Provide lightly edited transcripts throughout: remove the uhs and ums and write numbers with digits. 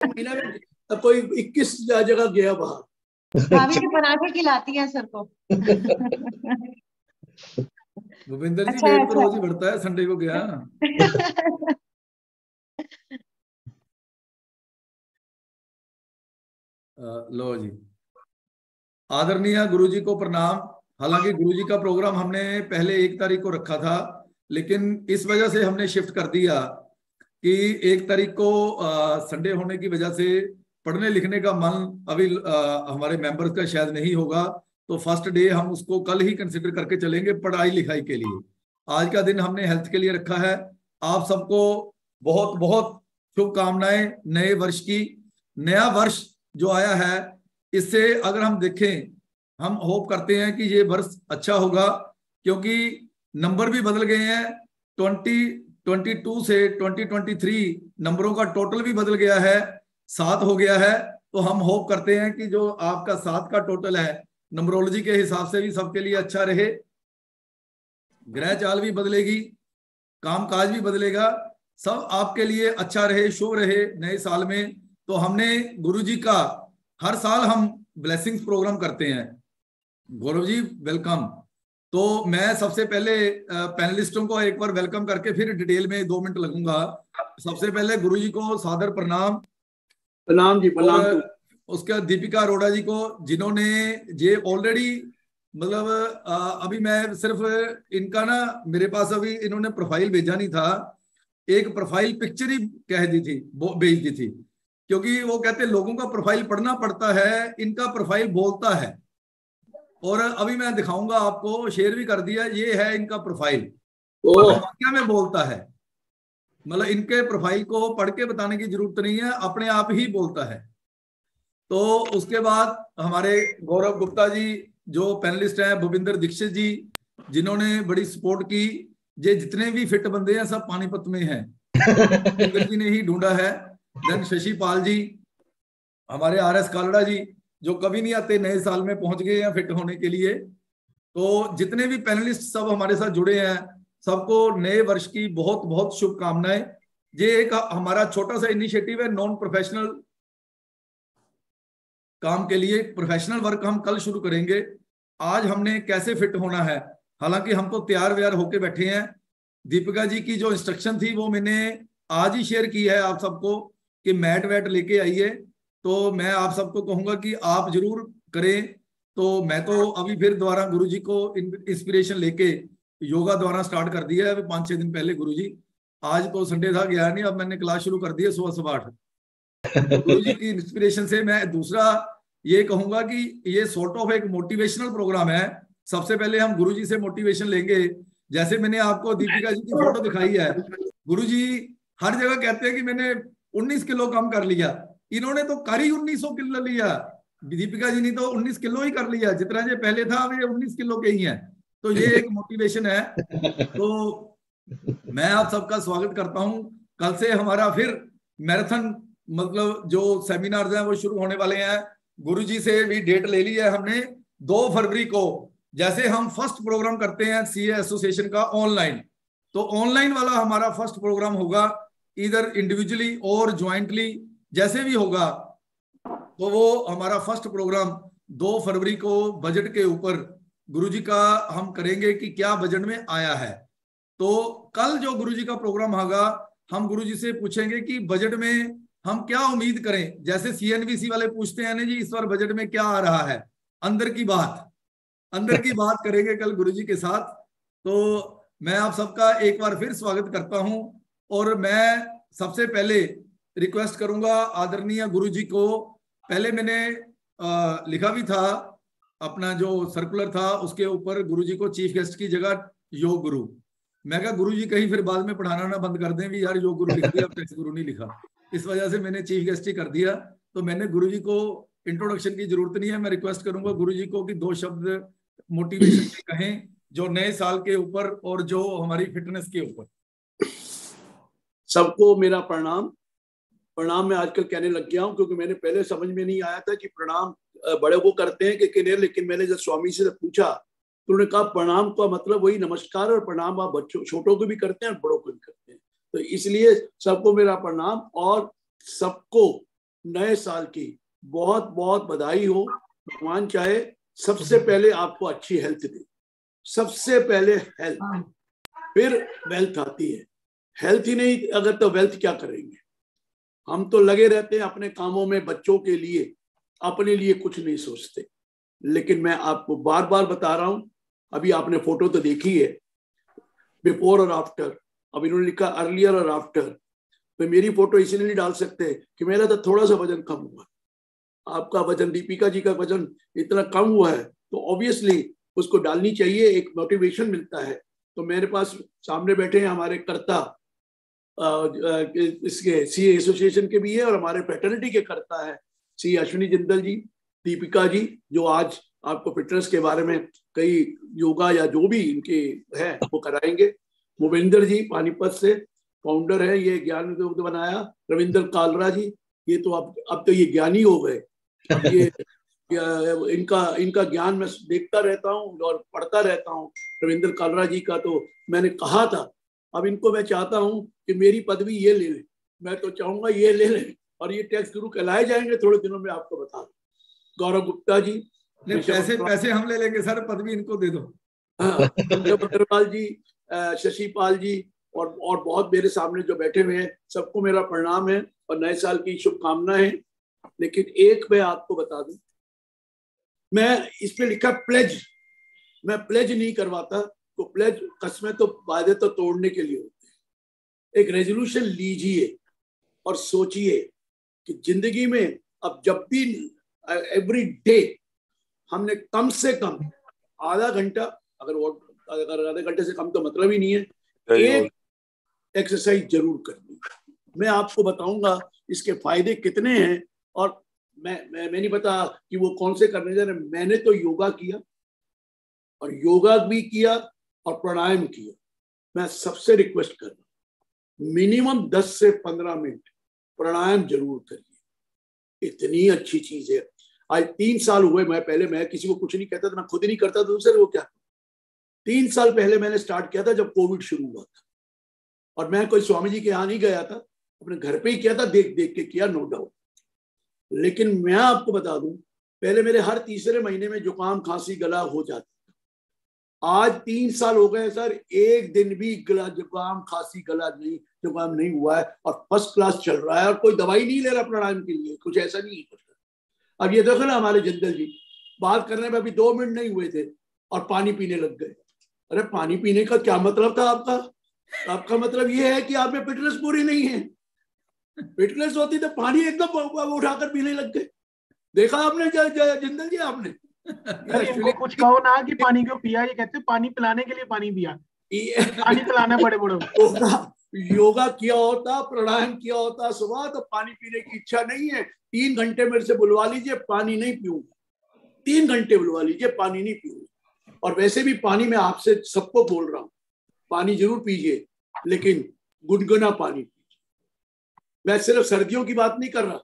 महीना में कोई 21 जगह गया बाहर। भाभी के पराठे खिलाती हैं सर को। भूपेंद्र जी अच्छा, वेट तो अच्छा। रोज ही बढ़ता है, संडे को गया। लो जी, आदरणीय गुरुजी को प्रणाम। हालांकि गुरुजी का प्रोग्राम हमने पहले 1 तारीख को रखा था, लेकिन इस वजह से हमने शिफ्ट कर दिया कि 1 तारीख को संडे होने की वजह से पढ़ने लिखने का मन अभी हमारे मेंबर्स का शायद नहीं होगा, तो फर्स्ट डे हम उसको कल ही कंसिडर करके चलेंगे पढ़ाई लिखाई के लिए। आज का दिन हमने हेल्थ के लिए रखा है। आप सबको बहुत बहुत शुभकामनाएं नए वर्ष की। नया वर्ष जो आया है, इससे अगर हम देखें, हम होप करते हैं कि ये वर्ष अच्छा होगा, क्योंकि नंबर भी बदल गए हैं। 2022 से 2023 नंबरों का टोटल भी बदल गया है, 7 हो गया है। तो हम होप करते हैं कि जो आपका 7 का टोटल है, नंबरोलॉजी के हिसाब से भी सबके लिए अच्छा रहे। ग्रह चाल भी बदलेगी, कामकाज भी बदलेगा, सब आपके लिए अच्छा रहे, शुभ रहे नए साल में। तो हमने गुरुजी का हर साल हम ब्लेसिंग्स प्रोग्राम करते हैं। गौरव जी वेलकम। तो मैं सबसे पहले पैनलिस्टों को एक बार वेलकम करके फिर डिटेल में 2 मिनट लगूंगा। सबसे पहले गुरुजी को सादर प्रणाम। प्रणाम जी, प्रणाम। उसके बाद दीपिका अरोड़ा जी को, जिन्होंने ये ऑलरेडी मतलब अभी मैं सिर्फ इनका ना, मेरे पास अभी इन्होंने प्रोफाइल भेजा नहीं था, एक प्रोफाइल पिक्चर ही कह दी थी, भेज दी थी, क्योंकि वो कहते लोगों का प्रोफाइल पढ़ना पड़ता है, इनका प्रोफाइल बोलता है। और अभी मैं दिखाऊंगा आपको, शेयर भी कर दिया, ये है इनका प्रोफाइल, क्या में बोलता है, मतलब इनके प्रोफाइल को पढ़ के बताने की जरूरत नहीं है, अपने आप ही बोलता है। तो उसके बाद हमारे गौरव गुप्ता जी जो पैनलिस्ट हैं, भूपिंदर दीक्षित जी जिन्होंने बड़ी सपोर्ट की। ये जितने भी फिट बंदे हैं सब पानीपत में हैं, भूपिंदर जी ने ही ढूंढा है। देन शशि पाल जी, हमारे RS कालड़ा जी जो कभी नहीं आते, नए साल में पहुंच गए हैं फिट होने के लिए। तो जितने भी पैनलिस्ट सब हमारे साथ जुड़े हैं, सबको नए वर्ष की बहुत बहुत शुभकामनाएं। ये एक हमारा छोटा सा इनिशिएटिव है नॉन प्रोफेशनल काम के लिए। प्रोफेशनल वर्क हम कल शुरू करेंगे। आज हमने कैसे फिट होना है, हालांकि हम तो तैयार व्यार होके बैठे हैं। दीपिका जी की जो इंस्ट्रक्शन थी वो मैंने आज ही शेयर की है आप सबको कि मैट वैट लेके आइए। तो मैं आप सबको कहूंगा कि आप जरूर करें। तो मैं तो अभी फिर दोबारा गुरुजी को इंस्पिरेशन लेके योगा दोबारा स्टार्ट कर दिया है 5-6 दिन पहले। गुरुजी आज तो संडे था, गया नहीं, अब मैंने क्लास शुरू कर दी है सुबह 8। गुरुजी की इंस्पिरेशन से मैं दूसरा ये कहूंगा कि ये सॉर्ट ऑफ एक मोटिवेशनल प्रोग्राम है। सबसे पहले हम गुरुजी से मोटिवेशन लेंगे। जैसे मैंने आपको दीपिका जी की फोटो दिखाई है, गुरुजी हर जगह कहते हैं कि मैंने 19 किलो कम कर लिया, इन्होंने तो कर ही 1900 किलो लिया। दीपिका जी ने तो 19 किलो ही कर लिया, जितना जो पहले था अब ये 19 किलो के ही है। तो ये एक मोटिवेशन है। तो मैं आप सबका स्वागत करता हूं। कल से हमारा फिर मैराथन, मतलब जो सेमिनार्स हैं वो शुरू होने वाले हैं। गुरुजी से भी डेट ले ली है हमने 2 फरवरी को। जैसे हम फर्स्ट प्रोग्राम करते हैं CA एसोसिएशन का ऑनलाइन, तो ऑनलाइन वाला हमारा फर्स्ट प्रोग्राम होगा, इधर इंडिविजुअली और ज्वाइंटली जैसे भी होगा। तो वो हमारा फर्स्ट प्रोग्राम 2 फरवरी को बजट के ऊपर गुरुजी का हम करेंगे कि क्या बजट में आया है। तो कल जो गुरुजी का प्रोग्राम होगा, हम गुरुजी से पूछेंगे कि बजट में हम क्या उम्मीद करें। जैसे CNBC वाले पूछते हैं ना जी इस बार बजट में क्या आ रहा है, अंदर की बात करेंगे कल गुरुजी के साथ। तो मैं आप सबका एक बार फिर स्वागत करता हूं। और मैं सबसे पहले रिक्वेस्ट करूंगा आदरणीय गुरुजी को, पहले मैंने लिखा भी था अपना जो सर्कुलर था उसके ऊपर गुरुजी को चीफ गेस्ट की जगह योग गुरु। मैं कहा गुरुजी कहीं फिर बाद में पढ़ाना ना बंद कर दें भी यार योग गुरु लिख दिया, अब टेक्स्ट गुरु नहीं लिखा। इस वजह से मैंने चीफ गेस्ट ही कर दिया। तो मैंने गुरुजी को इंट्रोडक्शन की जरूरत नहीं है। मैं रिक्वेस्ट करूंगा गुरुजी को कि 2 शब्द मोटिवेशन के कहें, जो नए साल के ऊपर और जो हमारी फिटनेस के ऊपर। सबको मेरा प्रणाम। मैं आजकल कहने लग गया हूं, क्योंकि मैंने पहले समझ में नहीं आया था कि प्रणाम बड़े को करते हैं कि किन्हें, लेकिन मैंने जब स्वामी से पूछा तो उन्होंने कहा प्रणाम का मतलब वही नमस्कार, और प्रणाम आप बच्चों छोटों को भी करते हैं और बड़ों को भी करते हैं। तो इसलिए सबको मेरा प्रणाम। और सबको नए साल की बहुत बहुत बधाई हो। भगवान चाहे सबसे पहले आपको अच्छी हेल्थ दे, सबसे पहले हेल्थ, फिर वेल्थ आती है। हेल्थ ही नहीं अगर तो वेल्थ क्या करेंगे? हम तो लगे रहते हैं अपने कामों में, बच्चों के लिए, अपने लिए कुछ नहीं सोचते। लेकिन मैं आपको बार बार बता रहा हूं, अभी आपने फोटो तो देखी है, बिफोर और आफ्टर। अब इन्होंने लिखा अर्लियर और आफ्टर, तो मेरी फोटो इसलिए नहीं डाल सकते कि मेरा तो थोड़ा सा वजन कम हुआ, आपका वजन, दीपिका जी का वजन इतना कम हुआ है, तो ऑब्वियसली उसको डालनी चाहिए, एक मोटिवेशन मिलता है। तो मेरे पास सामने बैठे हैं हमारे कर्ता, इसके सीए एसोसिएशन के भी है और हमारे फ्रेटर्निटी के करता है सी अश्विनी जिंदल जी, दीपिका जी, जो आज आपको फिटनेस के बारे में कई योगा या जो भी इनके है वो कराएंगे। भूपेंद्र जी पानीपत से फाउंडर है, ये ज्ञान दुग्ध बनाया। रविंद्र कालरा जी, ये तो अब तो ये ज्ञानी हो गए। अब ये इनका ज्ञान मैं देखता रहता हूँ और पढ़ता रहता हूँ। रविंद्र कालरा जी का तो मैंने कहा था, अब इनको मैं चाहता हूं कि मेरी पदवी ये ले ले, मैं तो चाहूंगा ये ले ले और ये टैक्स गुरु कहलाए जाएंगे थोड़े दिनों में, आपको बता दूं। गौरव गुप्ता जी, पैसे हम ले लेंगे सर, पदवी इनको दे दो। अग्रवाल जी, शशिपाल जी और बहुत मेरे सामने जो बैठे हुए हैं, सबको मेरा प्रणाम है और नए साल की शुभकामनाएं। लेकिन एक मैं आपको बता दूं, मैं इस पे लिखा प्लेज, मैं प्लेज नहीं करवाता। तो प्लेज, कस्में तो वादे तो तोड़ने के लिए होते हैं। एक रेजोल्यूशन लीजिए और सोचिए कि जिंदगी में अब जब भी एवरी डे हमने कम से कम आधा घंटा, अगर आधे घंटे से कम तो मतलब ही नहीं है, एक एक्सरसाइज जरूर करनी। मैं आपको बताऊंगा इसके फायदे कितने हैं। और मैं नहीं पता कि वो कौन से करने जा रहे हैं। मैंने तो योगा किया और योगा भी किया और प्राणायाम किया। मैं सबसे रिक्वेस्ट कर रहा हूं, मिनिमम 10 से 15 मिनट प्राणायाम जरूर करिए, इतनी अच्छी चीज है। आज 3 साल हुए, मैं किसी को कुछ नहीं कहता था, मैं खुद ही नहीं करता था, दूसरे वो क्या। 3 साल पहले मैंने स्टार्ट किया था जब कोविड शुरू हुआ था, और मैं कोई स्वामी जी के यहाँ नहीं गया था, अपने घर पे ही किया था, देख देख के किया, नो डाउट। लेकिन मैं आपको बता दूं, पहले मेरे हर तीसरे महीने में जुकाम, खांसी, गला हो जाता। आज 3 साल हो गए सर, एक दिन भी जुकाम, खांसी, गला नहीं, जुकाम नहीं हुआ है और फर्स्ट क्लास चल रहा है। और कोई दवाई नहीं ले रहा प्राणायाम के लिए, कुछ ऐसा नहीं है। अब ये देखो ना, हमारे जिंदल जी बात करने में अभी 2 मिनट नहीं हुए थे और पानी पीने लग गए। अरे पानी पीने का क्या मतलब था आपका? आपका मतलब ये है कि आप में फिटनेस पूरी नहीं है। फिटनेस होती तो पानी एकदम उठाकर पीने लग गए। देखा आपने जिंदल जी? आपने इनको कुछ कहो ना कि पानी क्यों पिया, ये कहते पानी पिलाने के लिए पानी पिया, पानी पिलाना पड़े बड़े। योगा किया होता, प्राणायाम किया होता सुबह, तो पानी पीने की इच्छा नहीं है, 3 घंटे मेरे से बुलवा लीजिए, पानी नहीं पीऊंगा। 3 घंटे बुलवा लीजिए, पानी नहीं पीऊंगा। और वैसे भी पानी में आपसे सबको बोल रहा हूं, पानी जरूर पीजिए, लेकिन गुनगुना पानी पीजिए। मैं सिर्फ सर्दियों की बात नहीं कर रहा,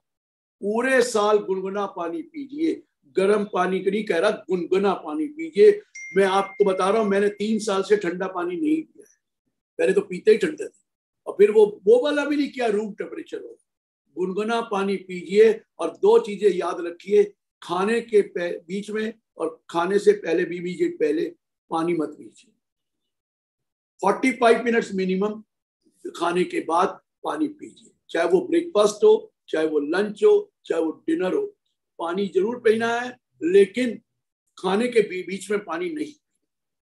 पूरे साल गुनगुना पानी पीजिए। गर्म पानी नहीं कह रहा, गुनगुना पानी पीजिए। मैं आपको बता रहा हूं, मैंने 3 साल से ठंडा पानी नहीं पिया है। पहले तो पीते ही ठंडा था, और फिर वो वाला भी नहीं किया, रूम टेम्परेचर हो। गुनगुना पानी पीजिए। और 2 चीजें याद रखिए, खाने के बीच में और खाने से पहले, 20 मिनट पहले पानी मत पीजिए। 45 मिनट्स मिनिमम खाने के बाद पानी पीजिए, चाहे वो ब्रेकफास्ट हो, चाहे वो लंच हो, चाहे वो डिनर हो। पानी जरूर पीना है, लेकिन खाने के बीच में पानी नहीं।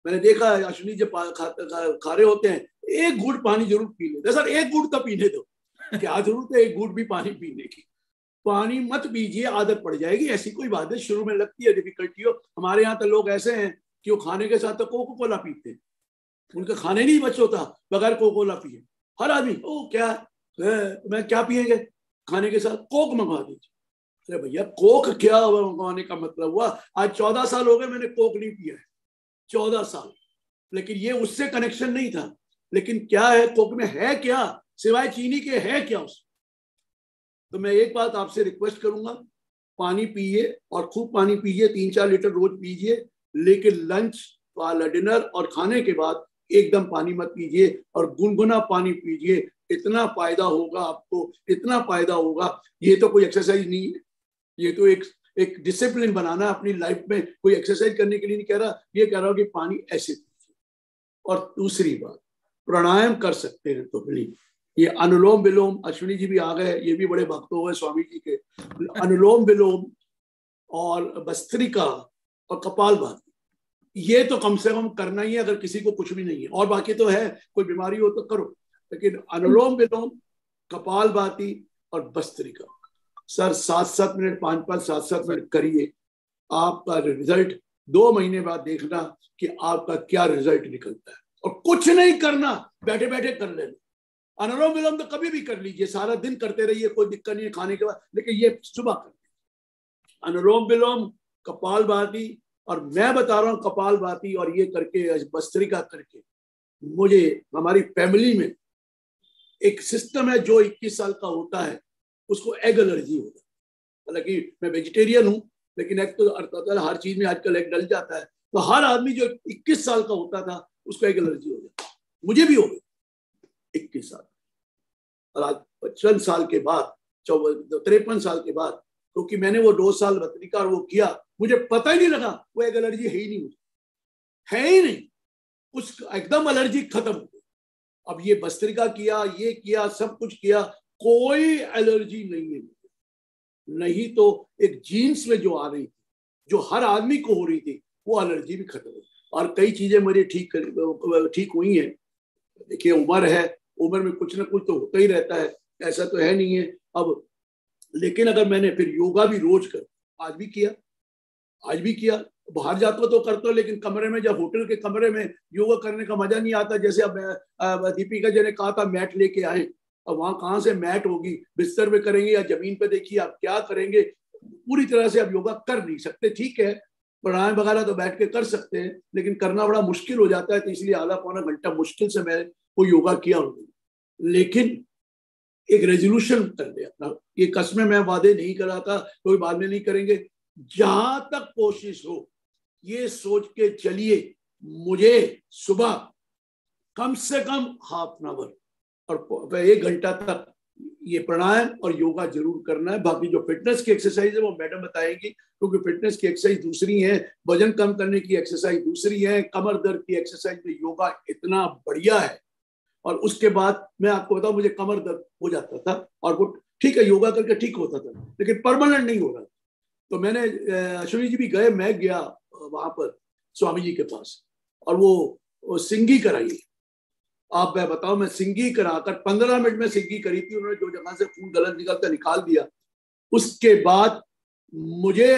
मैंने देखा है अश्विनी जब खा रहे होते हैं, एक घूंट पानी जरूर पी लेते। सर एक घूंट तो पीने दो, क्या जरूरत है एक घूंट भी पानी पीने की? पानी मत पीजिए, आदत पड़ जाएगी। ऐसी कोई बात है, शुरू में लगती है डिफिकल्टी हो। हमारे यहाँ तो लोग ऐसे हैं कि वो खाने के साथ तो कोको कोला पीते हैं, उनका खाने नहीं बच होता बगैर कोको कोला पिए। हर आदमी ओ क्या मैं क्या पिएंगे खाने के साथ, कोक मंगवा दीजिए। अरे भैया कोक क्या मंगवाने का मतलब हुआ? आज 14 साल हो गए मैंने कोक नहीं पिया है, 14 साल। लेकिन ये उससे कनेक्शन नहीं था। लेकिन क्या है कोक में, है क्या सिवाय चीनी के, है क्या उसमें? तो मैं एक बात आपसे रिक्वेस्ट करूंगा, पानी पिए और खूब पानी पीजिए, 3-4 लीटर रोज पीजिए। लेकिन लंच वाला, डिनर और खाने के बाद एकदम पानी मत पीजिए और गुनगुना पानी पीजिए, इतना फायदा होगा आपको, इतना फायदा होगा। ये तो कोई एक्सरसाइज नहीं है, ये तो एक डिसिप्लिन बनाना है अपनी लाइफ में। कोई एक्सरसाइज करने के लिए नहीं कह रहा, ये कह रहा हूं कि पानी ऐसे पीजिए। और दूसरी बात, प्राणायाम कर सकते हैं तो प्लीज ये अनुलोम विलोम, अश्विनी जी भी आ गए, ये भी बड़े भक्त हो गए स्वामी जी के। अनुलोम विलोम और भस्त्रिका और कपालभाति, ये तो कम से कम करना ही है अगर किसी को कुछ भी नहीं है। और बाकी तो है, कोई बीमारी हो तो करो, लेकिन अनुलोम विलोम, कपालभाति और भस्त्रिका सर 7-7 मिनट, 5-5, 7-7 मिनट करिए। आपका रिजल्ट 2 महीने बाद देखना कि आपका क्या रिजल्ट निकलता है। और कुछ नहीं करना, बैठे बैठे कर लेना। अनुलोम विलोम तो कभी भी कर लीजिए, सारा दिन करते रहिए, कोई दिक्कत नहीं है खाने के बाद, लेकिन ये सुबह कर लीजिए। अनुलोम विलोम, कपालभाति, और मैं बता रहा हूं कपालभाति और ये करके, भस्त्रिका करके, मुझे हमारी फैमिली में एक सिस्टम है, जो 21 साल का होता है उसको एग एलर्जी होता है। हालांकि मैं वेजिटेरियन हूं, लेकिन एग तो हर चीज में आजकल एग डल जाता है, तो हर आदमी जो 21 साल का होता था उसको एग एलर्जी हो जाता है। मुझे भी हो गई 21 साल, और आज 55 साल के बाद, 53 साल के बाद, क्योंकि मैंने वो 2 साल भस्त्रिका और वो किया, मुझे पता ही नहीं लगा वो एग एलर्जी है ही नहीं, मुझे है ही नहीं, उस एकदम एलर्जी खत्म हो गई। अब ये भस्त्रिका किया, ये किया, सब कुछ किया, कोई एलर्जी नहीं है। नहीं तो एक जीन्स में जो आ रही थी, जो हर आदमी को हो रही थी, वो एलर्जी भी खत्म हो। और कई चीजें मेरी ठीक हुई हैं। देखिए उम्र है, उम्र में कुछ ना कुछ तो होता ही रहता है, ऐसा तो है नहीं है अब। लेकिन अगर मैंने फिर योगा भी रोज कर, आज भी किया, बाहर जाता तो करता, लेकिन कमरे में, जब होटल के कमरे में योगा करने का मजा नहीं आता। जैसे अब दीपिका जी ने कहा था मैट लेके आए, अब वहां कहाँ से मैट होगी, बिस्तर पे करेंगे या जमीन पे, देखिए आप क्या करेंगे। पूरी तरह से आप योगा कर नहीं सकते, ठीक है प्राणायाम वगैरह तो बैठ के कर सकते हैं, लेकिन करना बड़ा मुश्किल हो जाता है, तो इसलिए आधा पौना घंटा मुश्किल से मैं वो योगा किया उन्होंने। लेकिन एक रेजोल्यूशन कर लिया अपना, ये कसमें मैं वादे नहीं करा था, कोई बाद में नहीं करेंगे। जहां तक कोशिश हो ये सोच के चलिए, मुझे सुबह कम से कम हाफ एन आवर और 1 घंटा तक ये प्राणायाम और योगा जरूर करना है। बाकी जो फिटनेस की एक्सरसाइज है वो मैडम बताएंगी, क्योंकि फिटनेस की एक्सरसाइज दूसरी है, वजन कम करने की एक्सरसाइज दूसरी है, कमर दर्द की एक्सरसाइज में योगा इतना बढ़िया है। और उसके बाद मैं आपको बताऊं, मुझे कमर दर्द हो जाता था और वो ठीक है योगा करके ठीक होता था, लेकिन परमानेंट नहीं हो रहा। तो मैंने, अश्विनी जी भी गए, मैं गया वहां पर स्वामी जी के पास, और वो सिंगी कराई। आप मैं बताओ, मैं सिंगी कराकर 15 मिनट में सिंगी करी थी, उन्होंने जो जगह से खून गलत निकलता निकाल दिया। उसके बाद मुझे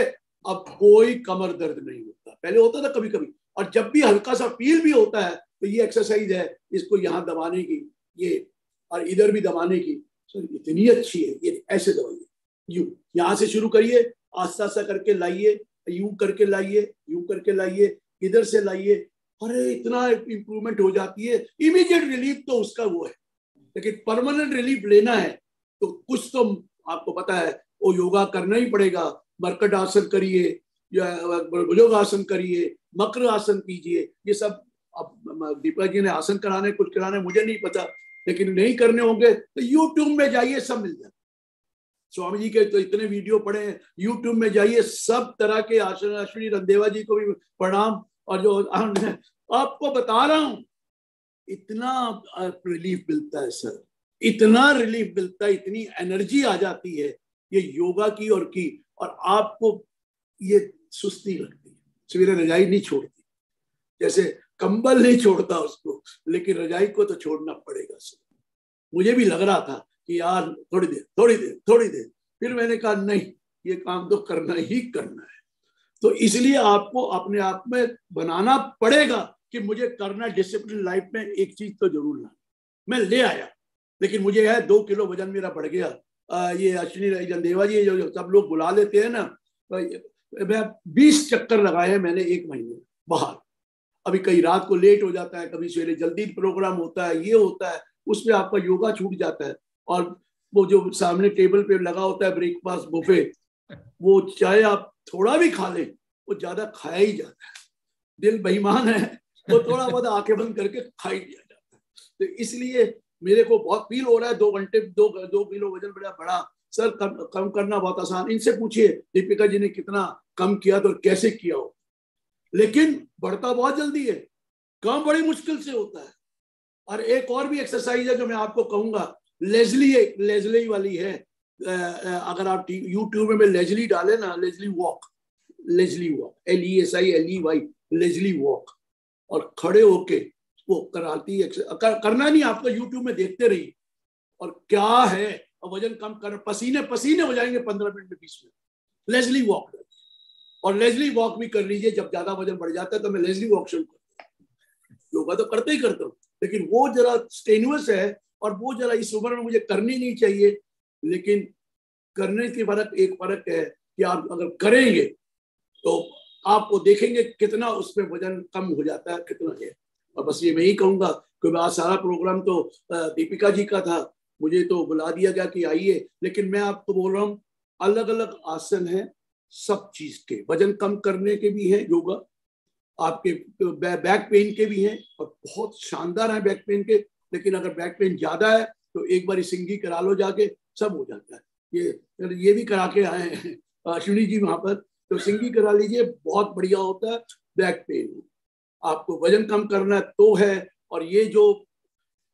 अब कोई कमर दर्द नहीं होता, पहले होता था कभी कभी, और जब भी हल्का सा फील भी होता है तो ये एक्सरसाइज है, इसको यहाँ दबाने की, ये और इधर भी दबाने की, सर इतनी अच्छी है, ये ऐसे दबाइए, यूं यहाँ से शुरू करिए, आस्ता आस्ता करके लाइए, यूं करके लाइए, यूं करके लाइए, इधर से लाइए, अरे इतना इंप्रूवमेंट हो जाती है। इमीडिएट रिलीफ तो उसका वो है, लेकिन परमानेंट रिलीफ लेना है तो कुछ तो आपको पता है वो योगा करना ही पड़ेगा। मरकट आसन करिए या भुजंग आसन करिए, मकर आसन कीजिए, ये सब। अब दीपा जी ने आसन कराने, कुछ कराने, मुझे नहीं पता, लेकिन नहीं करने होंगे तो यूट्यूब में जाइए, सब मिल जाए। स्वामी जी के तो इतने वीडियो पड़े हैं, यूट्यूब में जाइए, सब तरह के आसन। अश्विनी रंदेवा जी को भी प्रणाम। और जो आपको बता रहा हूं, इतना रिलीफ मिलता है सर, इतना रिलीफ मिलता है, इतनी एनर्जी आ जाती है ये योगा की और आपको ये सुस्ती लगती है, सवेरे रजाई नहीं छोड़ती, जैसे कंबल नहीं छोड़ता उसको, लेकिन रजाई को तो छोड़ना पड़ेगा सर। मुझे भी लग रहा था कि यार थोड़ी देर, फिर मैंने कहा नहीं, ये काम तो करना ही करना है। तो इसलिए आपको अपने आप में बनाना पड़ेगा कि मुझे करना, डिसिप्लिन लाइफ में एक चीज तो जरूर लाना। मैं ले आया, लेकिन मुझे है 2 किलो वजन मेरा बढ़ गया। ये अश्विनी रंदेवा जी जो सब लोग बुला लेते हैं ना, मैं 20 चक्कर लगाए हैं मैंने 1 महीने बाहर। अभी कई रात को लेट हो जाता है, कभी सवेरे जल्दी प्रोग्राम होता है, ये होता है, उसमें आपका योगा छूट जाता है। और वो जो सामने टेबल पे लगा होता है ब्रेकफास्ट बुफे, वो चाहे आप थोड़ा भी खा लें, वो ज्यादा खाया ही जाता है। दिल बेईमान है, वो थोड़ा बहुत आंखें बंद करके खा ही लिया जाता है। तो इसलिए मेरे को बहुत फील हो रहा है 2 घंटे 2 किलो वजन बड़ा बड़ा सर, कम करना बहुत आसान। इनसे पूछिए दीपिका जी ने कितना कम किया तो कैसे किया हो, लेकिन बढ़ता बहुत जल्दी है, कम बड़ी मुश्किल से होता है। और एक और भी एक्सरसाइज है जो मैं आपको कहूंगा, लेजली वाली है। अगर आप यूट्यूब में लेजली डाले ना, Leslie walk LESI Leslie walk, और खड़े होके वो कराती है। करना नहीं आपको, यूट्यूब में देखते रहिए। और क्या है, वजन कम कर, पसीने पसीने हो जाएंगे 15 मिनट में 20 मिनट। लेजली वॉक, और लेजली वॉक भी कर लीजिए। जब ज्यादा वजन बढ़ जाता है तो मैं लेजली वॉक शुरू करता हूँ। योगा तो करते ही करता हूँ, लेकिन वो जरा स्टेन्युअस है और वो जरा इस उम्र में मुझे करनी नहीं चाहिए। लेकिन करने की एक फर्क है कि आप अगर करेंगे तो आपको देखेंगे कितना उसमें वजन कम हो जाता है, कितना है। और बस ये मैं ही कहूंगा कि आज सारा प्रोग्राम तो दीपिका जी का था, मुझे तो बुला दिया गया कि आइए, लेकिन मैं आपको बोल रहा हूँ अलग अलग आसन है सब चीज के। वजन कम करने के भी हैं योगा, आपके बैक पेन के भी हैं, और बहुत शानदार है बैक पेन के। लेकिन अगर बैक पेन ज्यादा है तो एक बार सिंगी करा लो जाके, सब हो जाता है। ये भी करा के आए हैं अश्विनी जी वहां पर, तो सिंगी करा लीजिए, बहुत बढ़िया होता है बैक पेन। आपको वजन कम करना तो है, और ये जो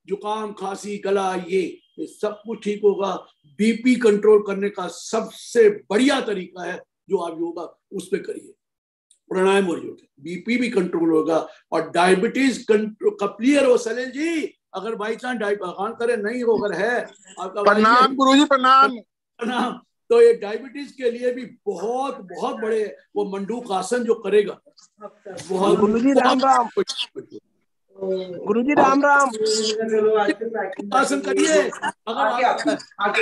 जुकाम खांसी गला ये सब कुछ ठीक होगा। बीपी कंट्रोल करने का सबसे बढ़िया तरीका है जो आप योगा उस पर करिए, प्राणायाम और योगा, बीपी भी कंट्रोल होगा। और डायबिटीज क्लियर हो। सलील जी अगर बाई चांस भगवान करे नहीं हो, अगर है आपका, प्रणाम गुरुजी, प्रणाम। तो ये डायबिटीज के लिए भी बहुत बहुत बड़े वो मंडूक आसन जो करेगा, बहुत। गुरुजी राम राम, गुरुजी राम राम। आसन करिए। अगर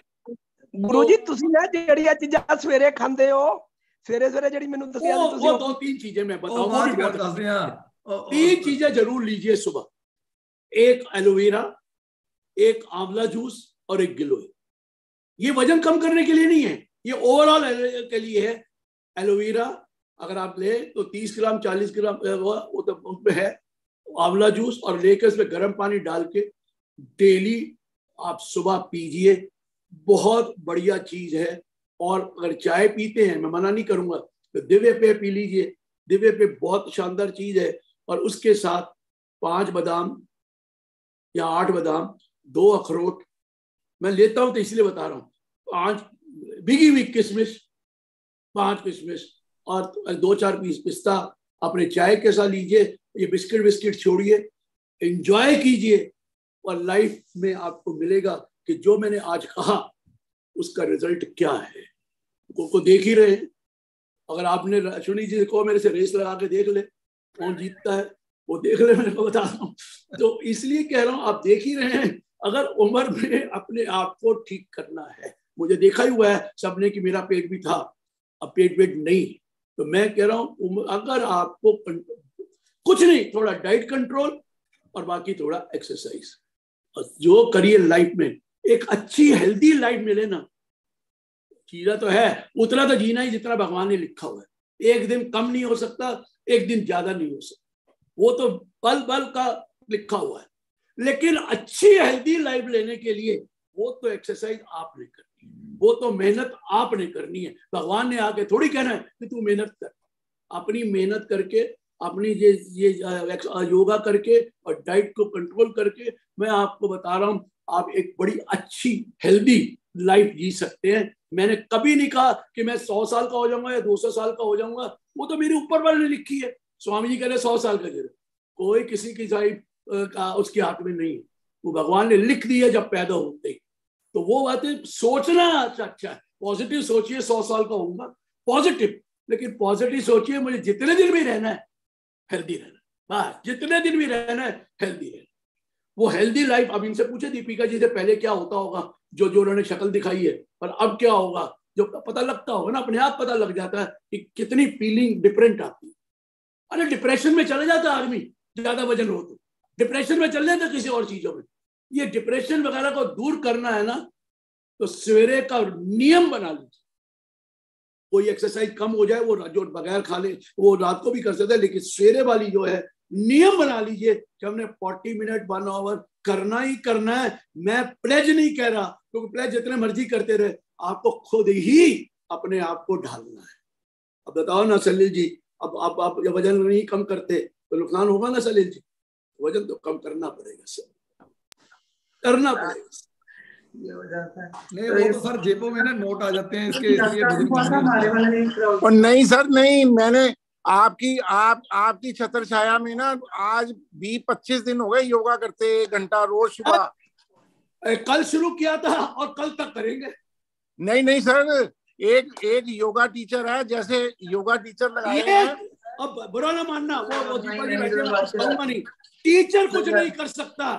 गुरुजी ਤੁਸੀਂ ਨਾ ਜਿਹੜੀਆਂ ਚੀਜ਼ਾਂ ਸਵੇਰੇ ਖਾਂਦੇ ਹੋ, ਸਵੇਰੇ ਜਿਹੜੀ ਮੈਨੂੰ ਦੱਸਿਆ ਸੀ ਤੁਸੀਂ, वो 2-3 चीजें मैं बताऊंगा। 3 चीजें जरूर लीजिए सुबह, एक एलोवेरा, एक आंवला जूस और एक गिलोय। ये वजन कम करने के लिए नहीं है, ये ओवरऑल के लिए है। एलोवेरा अगर आप ले तो 30 ग्राम 40 ग्राम वो तो उसमें है। आंवला जूस और लेकर उसमें गर्म पानी डाल के डेली आप सुबह पीजिए, बहुत बढ़िया चीज है। और अगर चाय पीते हैं, मैं मना नहीं करूंगा, तो दिव्य पेय पी लीजिए। दिव्य पेय बहुत शानदार चीज है। और उसके साथ 5 बादाम या 8 बादाम, 2 अखरोट मैं लेता हूं तो इसलिए बता रहा हूँ, 5 भीगी हुई किशमिश, 5 किशमिश और 2-4 पीस पिस्ता अपने चाय के साथ लीजिए। ये बिस्किट छोड़िए, एंजॉय कीजिए, और लाइफ में आपको मिलेगा कि जो मैंने आज कहा उसका रिजल्ट क्या है। को देख ही रहे हैं। अगर आपने अश्विनी जी को मेरे से रेस लगा के देख ले कौन जीतता है, वो देख ले, मैंने को बता रहा हूँ। तो इसलिए कह रहा हूँ आप देख ही रहे हैं। अगर उम्र में अपने आप को ठीक करना है, मुझे देखा ही हुआ है सबने कि मेरा पेट भी था, अब पेट नहीं। तो मैं कह रहा हूँ अगर आपको कुछ नहीं, थोड़ा डाइट कंट्रोल और बाकी थोड़ा एक्सरसाइज, और जो करिए लाइफ में एक अच्छी हेल्दी लाइफ मिले ना, जीना तो है उतना तो जीना ही जितना भगवान ने लिखा हुआ है। एक दिन कम नहीं हो सकता, एक दिन ज्यादा नहीं हो सकता, वो तो पल का लिखा हुआ है। लेकिन अच्छी हेल्दी लाइफ लेने के लिए वो तो एक्सरसाइज आपने करनी है, वो तो मेहनत आपने करनी है। भगवान ने आके थोड़ी कहना है कि तू मेहनत कर। अपनी मेहनत करके, अपनी ये योगा करके और डाइट को कंट्रोल करके, मैं आपको बता रहा हूँ आप एक बड़ी अच्छी हेल्दी लाइफ जी सकते हैं। मैंने कभी नहीं कहा कि मैं 100 साल का हो जाऊंगा या 200 साल का हो जाऊंगा, वो तो मेरे ऊपर वाले ने लिखी है। स्वामी जी कह रहे 100 साल का गिरे, कोई किसी की उसके हाथ में नहीं, वो भगवान ने लिख दी है जब पैदा होते ही। तो वो बातें सोचना अच्छा है, पॉजिटिव सोचिए। 100 साल का होऊंगा पॉजिटिव, लेकिन पॉजिटिव सोचिए मुझे जितने दिन भी रहना है हेल्दी रहना, बस जितने दिन भी रहना है हेल्दी रहना। वो हेल्दी लाइफ, अब इनसे पूछे दीपिका जी से पहले क्या होता होगा, जो उन्होंने शक्ल दिखाई है, और अब क्या होगा, जो पता लगता होगा ना, अपने आप पता लग जाता है कि कितनी फीलिंग डिफरेंट आती है। अरे डिप्रेशन में चले जाता आदमी, ज्यादा वजन हो तो डिप्रेशन में चल जाता किसी और चीजों में। ये डिप्रेशन वगैरह को दूर करना है ना, तो सवेरे का नियम बना लीजिए। कोई एक्सरसाइज कम हो जाए वो जो बगैर खा ले वो रात को भी कर सकते हैं, लेकिन सवेरे वाली जो है नियम बना लीजिए कि हमने 40 मिनट 1 आवर करना ही करना है। मैं प्लेज नहीं कह रहा, क्योंकि प्लेज जितने मर्जी करते रहे, आपको खुद ही अपने आप को ढालना है। अब बताओ ना सलील जी, अब आप जब वजन नहीं कम करते तो नुकसान होगा ना सलील जी? वजन तो कम करना पड़ेगा सर, करना पड़ेगा। नहीं वो तो सर जेबों में ना नोट आ जाते हैं इसके, इसलिए और नहीं सर नहीं, मैंने आपकी छत्र छाया में ना आज 20-25 दिन हो गए योगा करते, 1 घंटा रोज सुबह। कल शुरू किया था और कल तक करेंगे। नहीं सर, एक योगा टीचर है, जैसे योगा टीचर लगाए हैं। अब बुरा ना मानना, वो दीपा जी बैठे, मैं कहूंगा नहीं, टीचर कुछ नहीं कर सकता,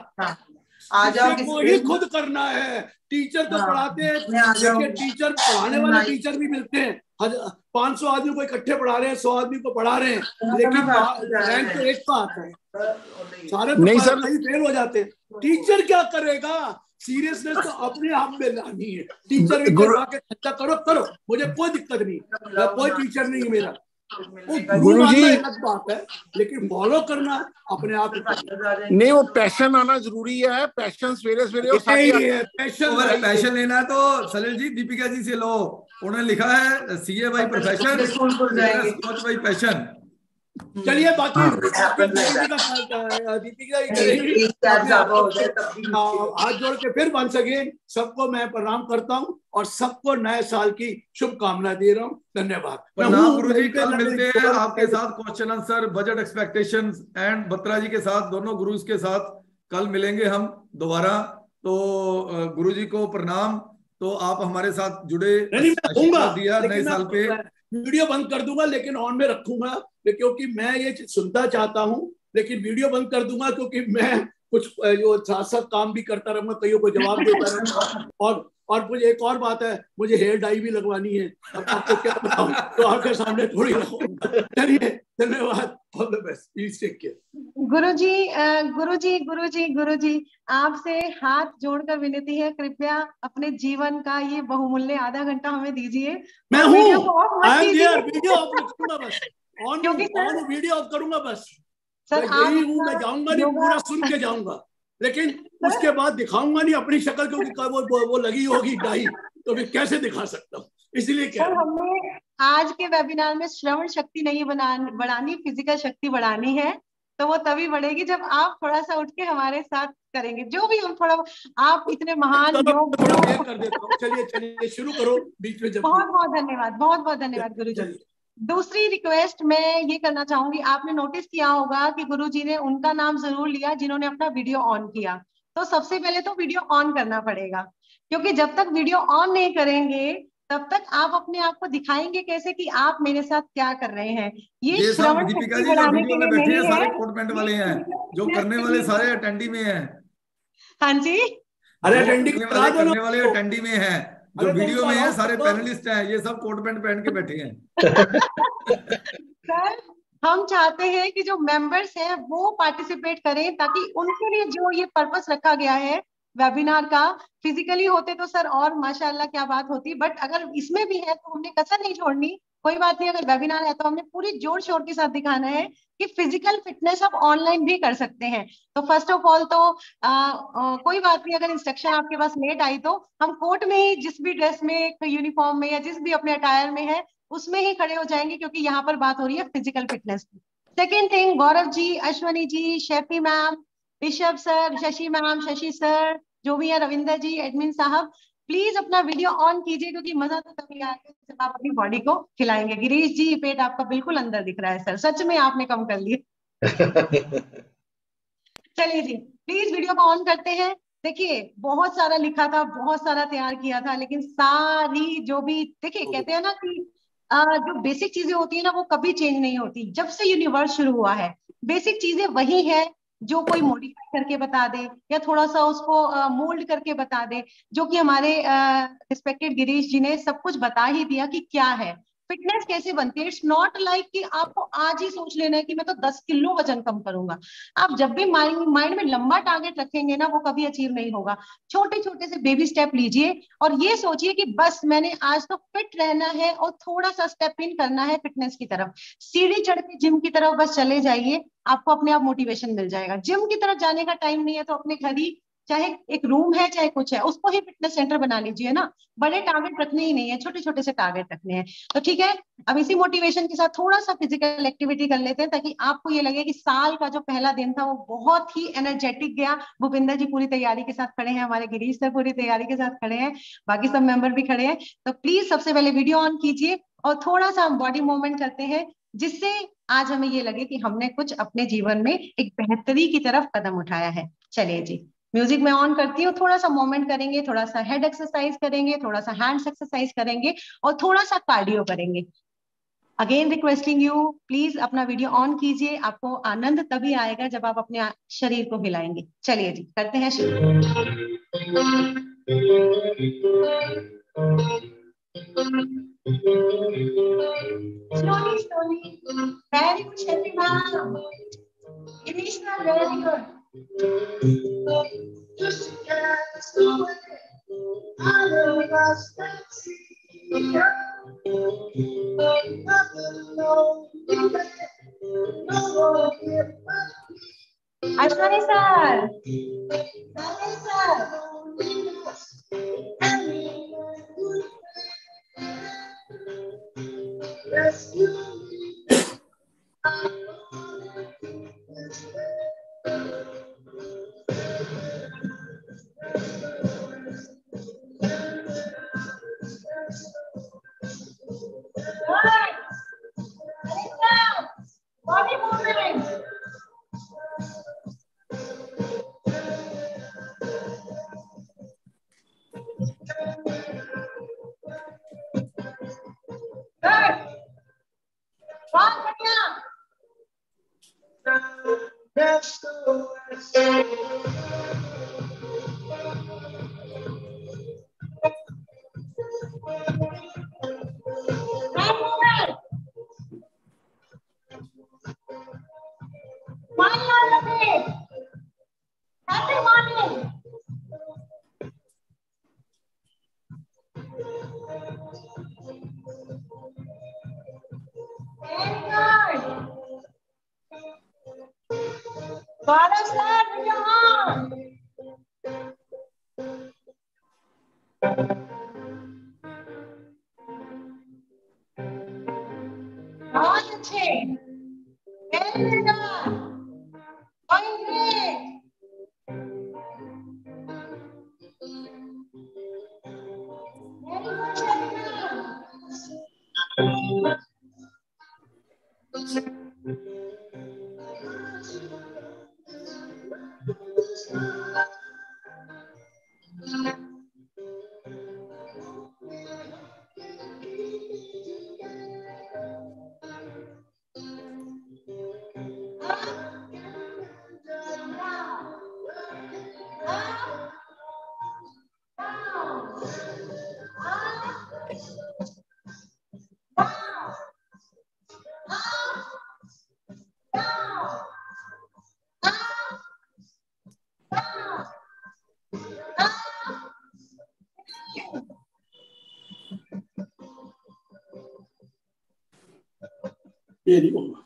को ही खुद करना है। टीचर तो पढ़ाते हैं, देखिए टीचर पढ़ाने वाले टीचर भी मिलते हैं, 500 आदमी को इकट्ठे पढ़ा रहे हैं, 100 आदमी को पढ़ा रहे हैं, लेकिन रैंक तो एक का आता है, सारे नहीं सर फेल हो जाते हैं। टीचर क्या करेगा? सीरियसनेस तो अपने आप में लानी है। टीचर भी करवा के खर्चा करो, मुझे कोई दिक्कत नहीं, कोई टीचर नहीं मेरा, गुरु जी बात है, लेकिन फॉलो करना अपने आप नहीं। वो पैशन आना जरूरी है, पैशन सवेरे पैशन लेना है तो सलील जी दीपिका जी से लो, उन्होंने लिखा है CA by profession, coach bye passion. चलिए बाकी हाथ जोड़ के फिर वंस अगेन सबको मैं प्रणाम करता हूँ और सबको नए साल की शुभकामना दे रहा हूँ। धन्यवाद। प्रणाम गुरुजी, कल मिलते हैं आपके साथ question answer, budget expectations and Batra ji के साथ, दोनों गुरुज के साथ कल मिलेंगे हम दोबारा। तो गुरुजी को प्रणाम। तो आप हमारे साथ जुड़े, दिया नए साल पे। वीडियो बंद कर दूंगा लेकिन ऑन में रखूंगा, क्योंकि मैं ये सुनता चाहता हूँ, लेकिन वीडियो बंद कर दूंगा क्योंकि मैं कुछ जो साथ साथ काम भी करता रहूंगा, कईयों को जवाब देता रहूंगा। और मुझे एक और बात है, मुझे हेयर डाई भी लगवानी है, अब आपको क्या बताऊं, तो आपके सामने थोड़ी लगवाऊंगा। चलिए धन्यवाद, all the best, please take care. गुरुजी आपसे हाथ जोड़कर विनती है, कृपया अपने जीवन का ये बहुमूल्य आधा घंटा हमें दीजिए। मैं हूँ, वीडियो ऑफ करूंगा बस, ऑन वीडियो ऑफ करूंगा बस सर। यही हूँ, मैं जाऊंगा नहीं, पूरा सुन के जाऊंगा, लेकिन उसके बाद दिखाऊंगा नहीं अपनी शक्ल, क्योंकि वो लगी होगी डाई, तो फिर कैसे दिखा सकता हूँ, इसलिए क्या हमने आज के वेबिनार में श्रवण शक्ति नहीं बढ़ानी, फिजिकल शक्ति बढ़ानी है। तो वो तभी बढ़ेगी जब आप थोड़ा सा उठ के हमारे साथ करेंगे, जो भी हम थोड़ा, आप इतने महान योग कर देता हूँ। चलिए शुरू करो बीच में। बहुत बहुत धन्यवाद गुरुजी। दूसरी रिक्वेस्ट मैं ये करना चाहूंगी, आपने नोटिस किया होगा कि गुरुजी ने उनका नाम जरूर लिया जिन्होंने अपना वीडियो ऑन किया। तो सबसे पहले तो वीडियो ऑन करना पड़ेगा, क्योंकि जब तक वीडियो ऑन नहीं करेंगे तब तक आप अपने आप को दिखाएंगे कैसे कि आप मेरे साथ क्या कर रहे हैं। ये श्रवण दीपिका जी जो वीडियो में बैठे हैं सारे कोट पैंट वाले हैं, जो करने वाले सारे अटेंडी में हैं। हाँ जी, अरे करने वाले अटेंडी में हैं, जो वीडियो में है सारे पैनलिस्ट हैं, ये सब कोट पैंट पहन के बैठे हैं। सर हम चाहते हैं कि जो मेंबर्स हैं वो पार्टिसिपेट करें, ताकि उनके लिए जो ये पर्पस रखा गया है वेबिनार का, फिजिकली होते तो सर और माशाल्लाह क्या बात होती, बट अगर इसमें भी है तो हमने कसर नहीं छोड़नी। कोई बात नहीं, अगर वेबिनार है तो हमने पूरी जोर शोर के साथ दिखाना है कि फिजिकल फिटनेस आप ऑनलाइन भी कर सकते हैं। तो फर्स्ट ऑफ ऑल तो कोई बात नहीं, अगर इंस्ट्रक्शन आपके पास लेट आई तो हम कोर्ट में ही, जिस भी ड्रेस में, यूनिफॉर्म में या जिस भी अपने अटायर में है उसमें ही खड़े हो जाएंगे, क्योंकि यहाँ पर बात हो रही है फिजिकल फिटनेस की। Second thing, Gaurav ji, Ashwani ji, Shefi ma'am, Rishabh sir, Shashi ma'am, Shashi sir, जो भी है, रविंदर जी, एडमिन साहब, प्लीज अपना वीडियो ऑन कीजिए, क्योंकि मजा तो तभी आएगा जब आप अपनी बॉडी को खिलाएंगे। गिरीश जी, पेट आपका बिल्कुल अंदर दिख रहा है सर, सच में आपने कम कर लिया। चलिए जी, प्लीज वीडियो को ऑन करते हैं। देखिए बहुत सारा लिखा था, बहुत सारा तैयार किया था, लेकिन सारी जो भी, देखिए कहते हैं ना कि जो बेसिक चीजें होती है ना वो कभी चेंज नहीं होती। जब से यूनिवर्स शुरू हुआ है बेसिक चीजें वही है, जो कोई मॉडिफाई करके बता दे या थोड़ा सा उसको मोल्ड करके बता दे, जो कि हमारे रिस्पेक्टेड गिरीश जी ने सब कुछ बता ही दिया कि क्या है। फिटनेस कैसे बनती है? इट्स नॉट लाइक कि आपको आज ही सोच लेना है कि मैं तो 10 किलो वजन कम करूंगा। आप जब भी माइंड में लंबा टारगेट रखेंगे ना, वो कभी अचीव नहीं होगा। छोटे छोटे से बेबी स्टेप लीजिए और ये सोचिए कि बस मैंने आज तो फिट रहना है और थोड़ा सा स्टेप इन करना है फिटनेस की तरफ। सीढ़ी चढ़ के जिम की तरफ बस चले जाइए, आपको अपने आप मोटिवेशन मिल जाएगा। जिम की तरफ जाने का टाइम नहीं है तो अपने घर ही, चाहे एक रूम है चाहे कुछ है, उसको ही फिटनेस सेंटर बना लीजिए ना। बड़े टारगेट रखने ही नहीं है, छोटे छोटे से टारगेट रखने हैं। तो ठीक है, अब इसी मोटिवेशन के साथ थोड़ा सा फिजिकल एक्टिविटी कर लेते हैं, ताकि आपको ये लगे कि साल का जो पहला दिन था वो बहुत ही एनर्जेटिक गया। भूपिंदर जी पूरी तैयारी के साथ खड़े हैं, हमारे गिरीश सर पूरी तैयारी के साथ खड़े हैं, बाकी सब मेंबर भी खड़े हैं। तो प्लीज सबसे पहले वीडियो ऑन कीजिए और थोड़ा सा बॉडी मूवमेंट करते हैं, जिससे आज हमें ये लगे कि हमने कुछ अपने जीवन में एक बेहतरी की तरफ कदम उठाया है। चलिए जी, म्यूजिक मैं ऑन करती हूँ, थोड़ा सा मूवमेंट करेंगे, थोड़ा सा हेड एक्सरसाइज करेंगे, थोड़ा सा हैंड्स एक्सरसाइज करेंगे और थोड़ा सा कार्डियो करेंगे। अगेन रिक्वेस्टिंग यू, प्लीज अपना वीडियो ऑन कीजिए। आपको आनंद तभी आएगा जब आप अपने शरीर को हिलाएंगे। चलिए जी, करते हैं शुरू। Slowly, slowly. Very good, Shetty ma'am. Inish ma'am, very good. Ashwani sir. Nalin sir. Body movement. Good. बहुत बढ़िया. Hand movement. Smile on the face. Happy morning. Very good. Gaurav sir, bring your arm. बहुत अच्छे. Very good. Going great. Very good, Sharina. ये नहीं होगा.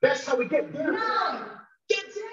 That's how we get down. Get down.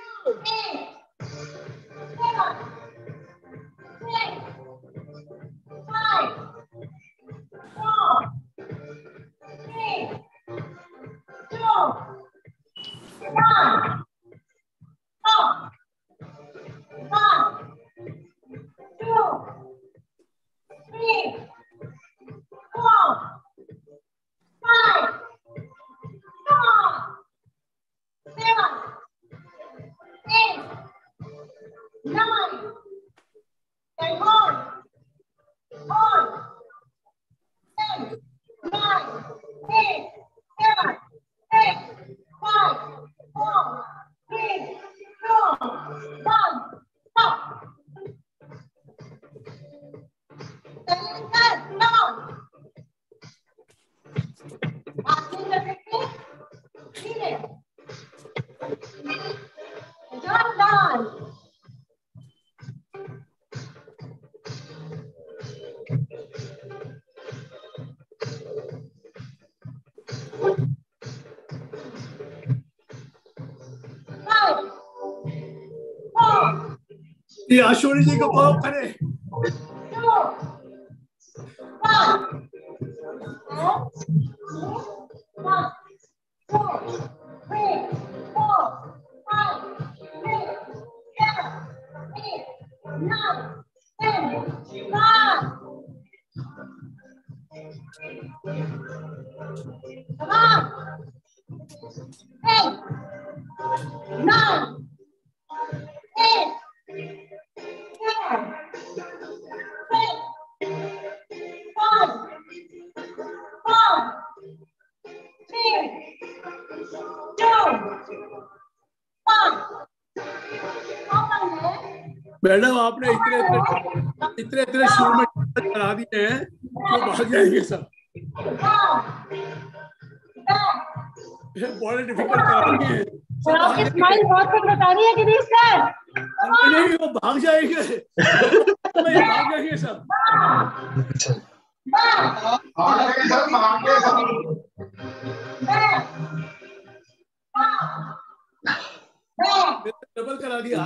你啊，兄弟，这个包快点。मैडम आपने इतने इतने शुरू में करा दिए हैं तो भाग जाएंगे सब। बड़े डिफिकल्ट करा दिए हैं। आपकी स्माइल बहुत कुछ बता रही है गिरीश सर। नहीं वो भाग जाएंगे भाग जाएंगे सब। डबल करा दिया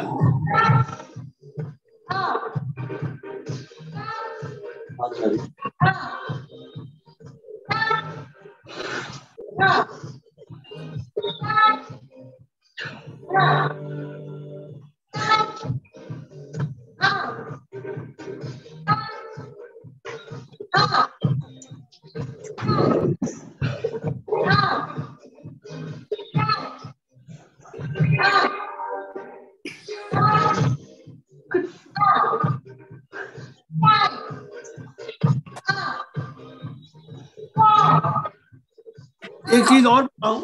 एक चीज और बताऊं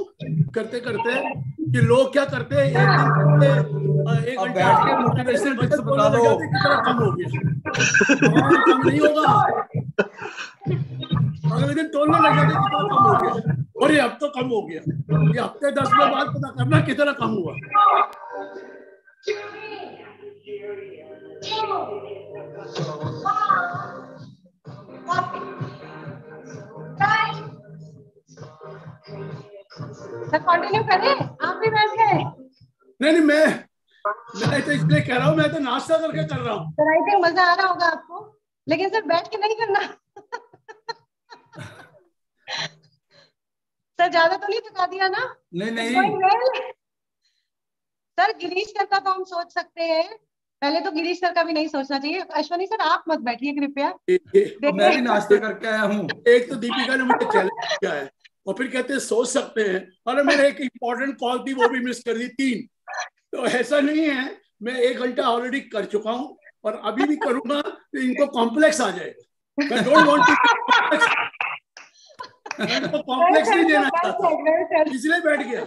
करते करते कि लोग क्या करते हैं एक घंटे बैठ के मोटिवेशनल बच्चे बता दो कितना कम हो गया। कम नहीं होगा, अगले दिन तोड़ने लग जाते कितना कम हो गया और ये अब तो कम हो गया। ये हफ्ते 10 में बाद पता करना कितना कम हुआ। सर कंटिन्यू करें, आप भी बैठ गए? नहीं मैं तो इसलिए कह रहा हूँ, मैं तो नाश्ता करके कर रहा हूँ। सर आई थिंक मजा आ रहा होगा आपको, लेकिन सर बैठ के नहीं करना। सर ज्यादा तो नहीं थका दिया ना? नहीं सर गिरीश सर का तो हम सोच सकते हैं, पहले तो गिरीश सर का भी नहीं सोचना चाहिए। अश्वनी सर आप मत बैठिए कृपया। मैं भी नाश्ता करके आया हूँ। एक तो दीपिका ने मुझे चैलेंज किया है और फिर कहते हैं सोच सकते हैं, और मेरे एक इम्पोर्टेंट कॉल थी वो भी मिस कर दी 3। तो ऐसा नहीं है, मैं 1 घंटा ऑलरेडी कर चुका हूँ और अभी भी करूंगा तो इनको कॉम्प्लेक्स आ जाएगा। मैं डोंट वांट टू कॉम्प्लेक्स नहीं देना चाहता, इसलिए बैठ गया।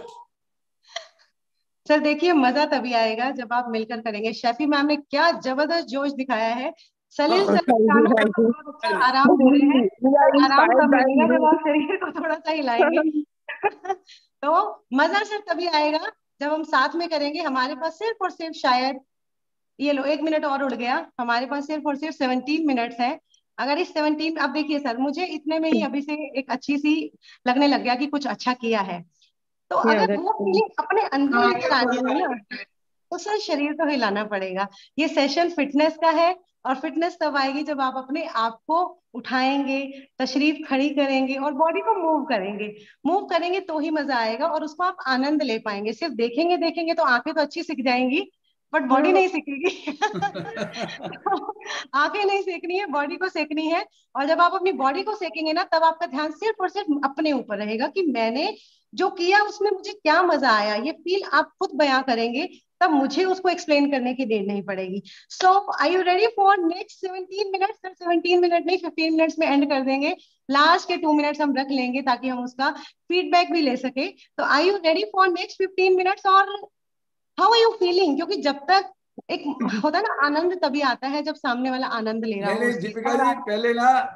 सर देखिए मजा तभी आएगा जब आप मिलकर करेंगे। शेफी मैम ने क्या जबरदस्त जोश दिखाया है। सलील सर आराम दे रहे हैं, आराम कब मिलेगा जब आप शरीर को थोड़ा सा हिलाएंगे। तो मजा सिर्फ तभी आएगा जब हम साथ में करेंगे। हमारे पास सिर्फ और सिर्फ शायद ये लो 1 मिनट और उड़ गया, हमारे पास सिर्फ और सिर्फ 17 मिनट्स है। अगर इस 17, अब देखिए सर, मुझे इतने में ही अभी से एक अच्छी सी लगने लग गया कि कुछ अच्छा किया है। तो अगर वो फीलिंग अपने अंदर लेकर आनी है ना, तो सर शरीर तो हिलाना पड़ेगा। ये सेशन फिटनेस का है, और फिटनेस तब आएगी जब आप अपने आप को उठाएंगे, तशरीफ खड़ी करेंगे और बॉडी को मूव करेंगे तो ही मजा आएगा, और उसको आप आनंद ले पाएंगे। सिर्फ देखेंगे देखेंगे तो आंखें तो अच्छी सीख जाएंगी, बट बॉडी नहीं सीखेगी। आंखें नहीं सीखनी है, बॉडी को सीखनी है। और जब आप अपनी बॉडी को सीखेंगे ना, तब आपका ध्यान सिर्फ और सिर्फ अपने ऊपर रहेगा कि मैंने जो किया उसमें मुझे क्या मजा आया। ये फील आप खुद बयां करेंगे, तब मुझे उसको एक्सप्लेन करने की देर नहीं पड़ेगी। So are you ready for next 17 minutes? Sir 17 minute नहीं, 15 मिनट्स में एंड कर देंगे। लास्ट के 2 मिनट्स हम रख लेंगे ताकि हम उसका फीडबैक भी ले सके। तो are you ready for next 15 minutes? और हाउ आर यू फीलिंग? क्योंकि जब तक एक होता है ना, आनंद तभी आता है जब सामने वाला आनंद ले रहा हो। नहीं दीपिका जी,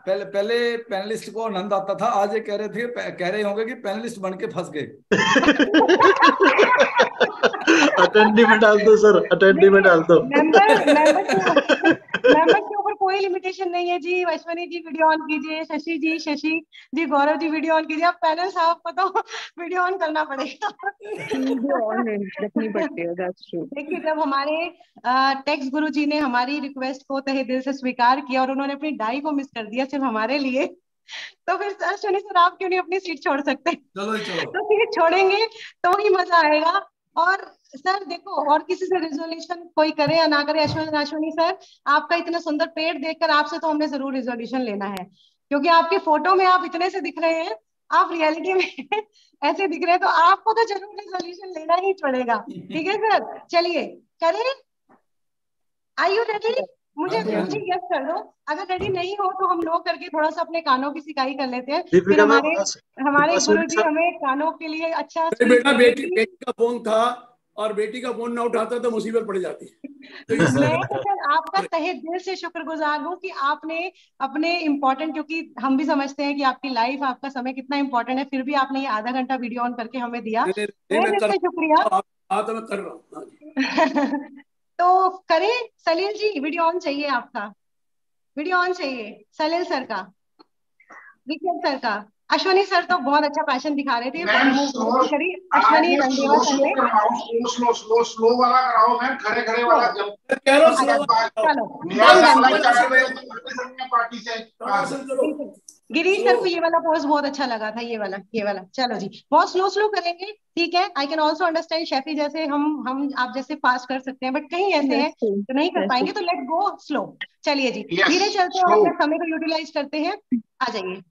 पहले पैनलिस्ट को आनंद आता था, आज ये कह रहे होंगे कि पैनलिस्ट बन के फंस गए। अटेंडी में डाल दो सर, अटेंडी में डाल दो। मेंबर के ऊपर कोई लिमिटेशन नहीं है जी। अश्वनी जी वीडियो ऑन कीजिए, शशि जी, गौरव जी वीडियो ऑन कीजिए। अब पैनल साहब को तो वीडियो ऑन करना पड़ेगा। देखिए, जब हमारे टेक्स गुरु जी ने हमारी रिक्वेस्ट को तहे दिल से स्वीकार किया और उन्होंने अपनी डाई को मिस कर दिया सिर्फ हमारे लिए, तो फिर अश्वनी सर आप क्यों नहीं अपनी सीट छोड़ सकते? चलो तो सीट छोड़ेंगे तो ही मजा आएगा। और सर देखो, और किसी से रिजोल्यूशन कोई करे या ना करे, अश्वनी सर आपका इतना सुंदर पेट देखकर आपसे तो हमने जरूर रिजोल्यूशन लेना है, क्योंकि आपके फोटो में आप इतने से दिख रहे हैं, आप रियलिटी में ऐसे दिख रहे हैं, तो आपको तो जरूर रिजोल्यूशन लेना ही पड़ेगा। ठीक है सर, चलिए करें। Are you ready? मुझे यस कर दो। अगर रेडी नहीं हो तो हम लोग करके थोड़ा सा अपने कानों की सिकाई कर लेते हैं। फिर हमारे गुरु जी हमें कानों के लिए अच्छा। बेटा बेटी का फोन था और बेटी का फोन ना उठाता तो मुसीबत पड़ जाती है। मैं तो सर आपका तहे दिल से शुक्रगुजार हूँ कि आपने अपने इम्पोर्टेंट, क्योंकि हम भी समझते हैं कि आपकी लाइफ, आपका समय कितना इम्पोर्टेंट है, फिर भी आपने ये आधा घंटा वीडियो ऑन करके हमें दिया। शुक्रिया। तो मैं कर रहा हूँ। तो करें सलील जी, वीडियो ऑन चाहिए आपका, वीडियो ऑन चाहिए सलील सर का, विक्रम सर का। अश्वनी सर तो बहुत अच्छा पैशन दिखा रहे थे। अश्वनी रंगदेवा सर ने स्लो वाला कराओ मैम, खड़े वाला। चलो गिरीश सर को ये वाला पोज बहुत अच्छा लगा था, ये वाला। चलो जी, बहुत स्लो करेंगे, ठीक है। आई कैन ऑल्सो अंडरस्टैंड शेफी जैसे हम आप जैसे फास्ट कर सकते हैं, बट कहीं ऐसे हैं तो नहीं कर पाएंगे, तो लेट गो स्लो। चलिए जी, धीरे चलते हैं और अपने समय को यूटिलाइज करते हैं। आ जाइए।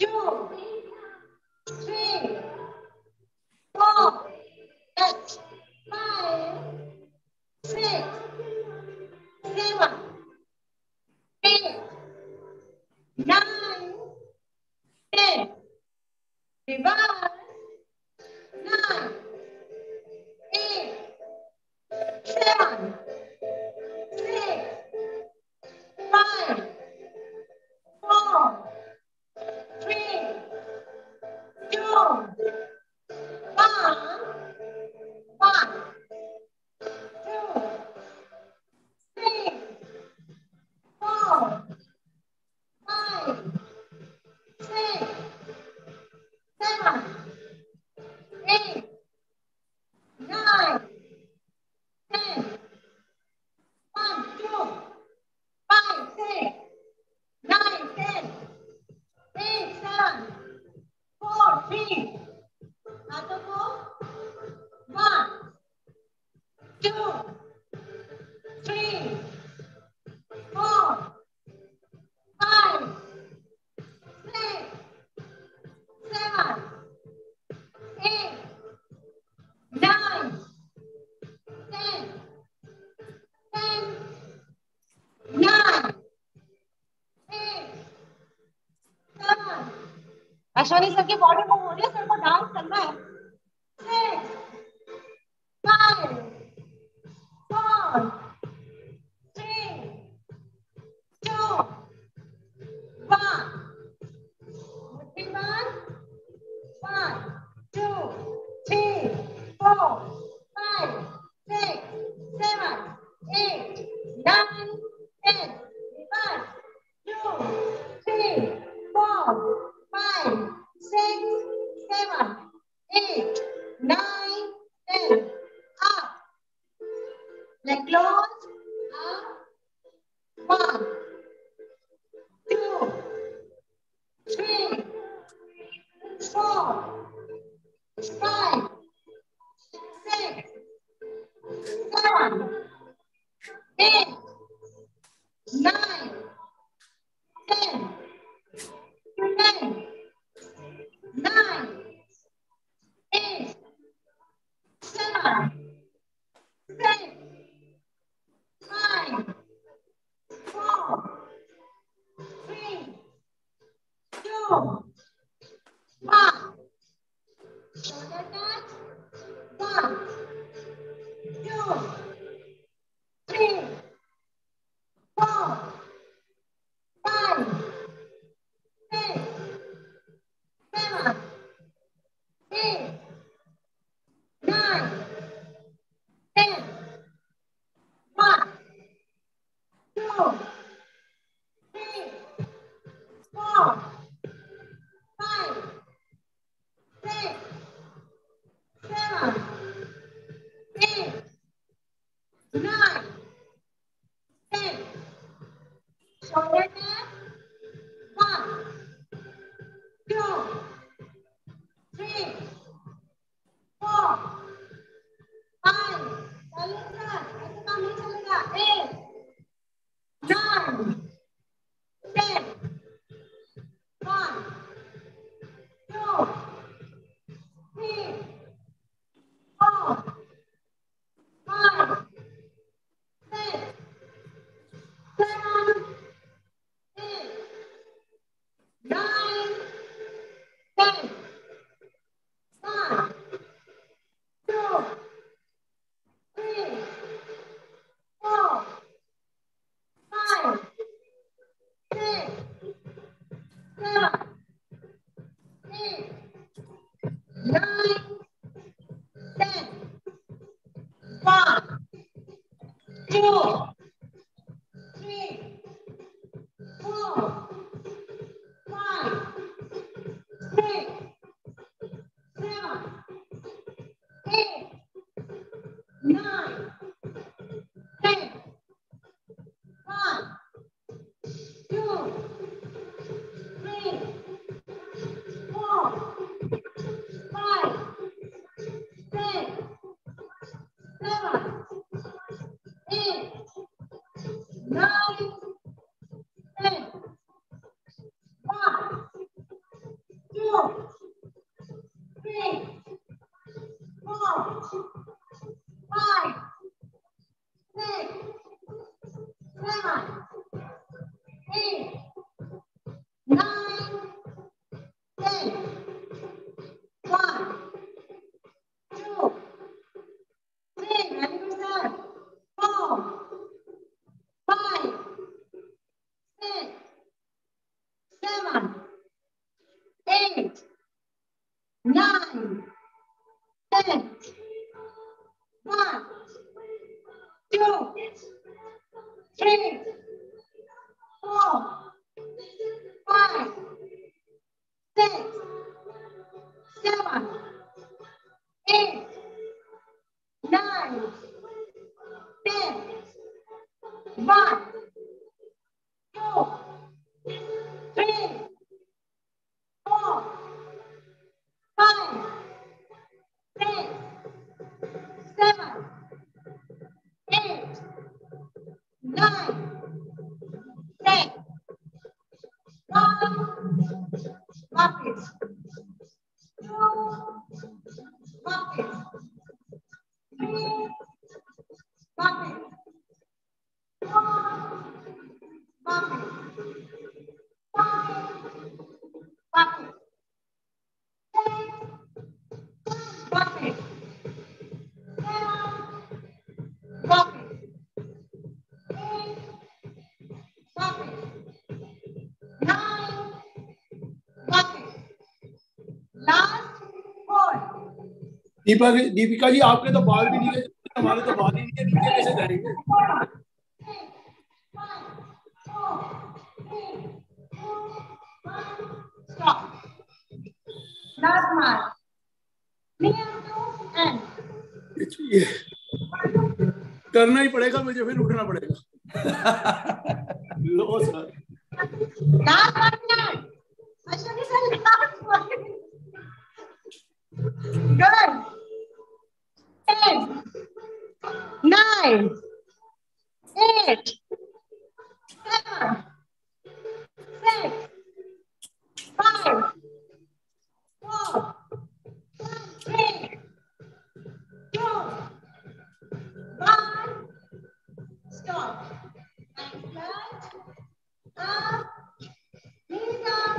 2, 3, 4, 5, 6, 7, 8, 9, 10. Reverse. 9, 8, 7, 6, 5, 4, 3, 2, 1, 1, 2, 3, 4, 5, 6, 7, 8, 9, 10. 1, 2, 5, 6, 9, 10, 8, 7, 4, 3. Atau po? 1, 2, 3, 4, 5, 6, 7, 8, 9, 10, 10, 9, 8, 7. Ashwani sir की बॉडी मूव हो रही है, सर को डांस करना है. 6, 5, 4, 3, 2, 1. 1, 2, 3, 4, 5, 6, 7, 8, 9, 10. 1, 2, 3, 4, 5, 6, 7, 8, 9, 10. Up. Leg close. Up. 1, 2, 3, 4, 5, 6, 7, 8, 9, 10, 10, 9, 8, 7, 6, 5, 4, 3, 2, 1. Shoulder touch. 1, 2, 3, 4, 5, 6, 7, 8, 9, 10. 1, 2, 3, 4, 5, 6, 7, 8, 9, 10. Shoulder tap. 1, 2, 3, 4, 5. चलेगा, ऐसे काम नहीं चलेगा. 8, 9, 10. 1, 2, 3, 4, 5, 6, 7, 8, 9, 10. 1, 2, 3, 4, 5, 6, 7, दीपिका जी, आपके तो बाल भी नीचे, हमारे तो बाल ही नीचे, नीचे कैसे जाएंगे? करना ही पड़ेगा मुझे, फिर उठना पड़ेगा। लो sir, Good. 10, 9, 8, 7, 6, 5, 4, 3, 2, 1. Stop. And flat. Up. Knees up.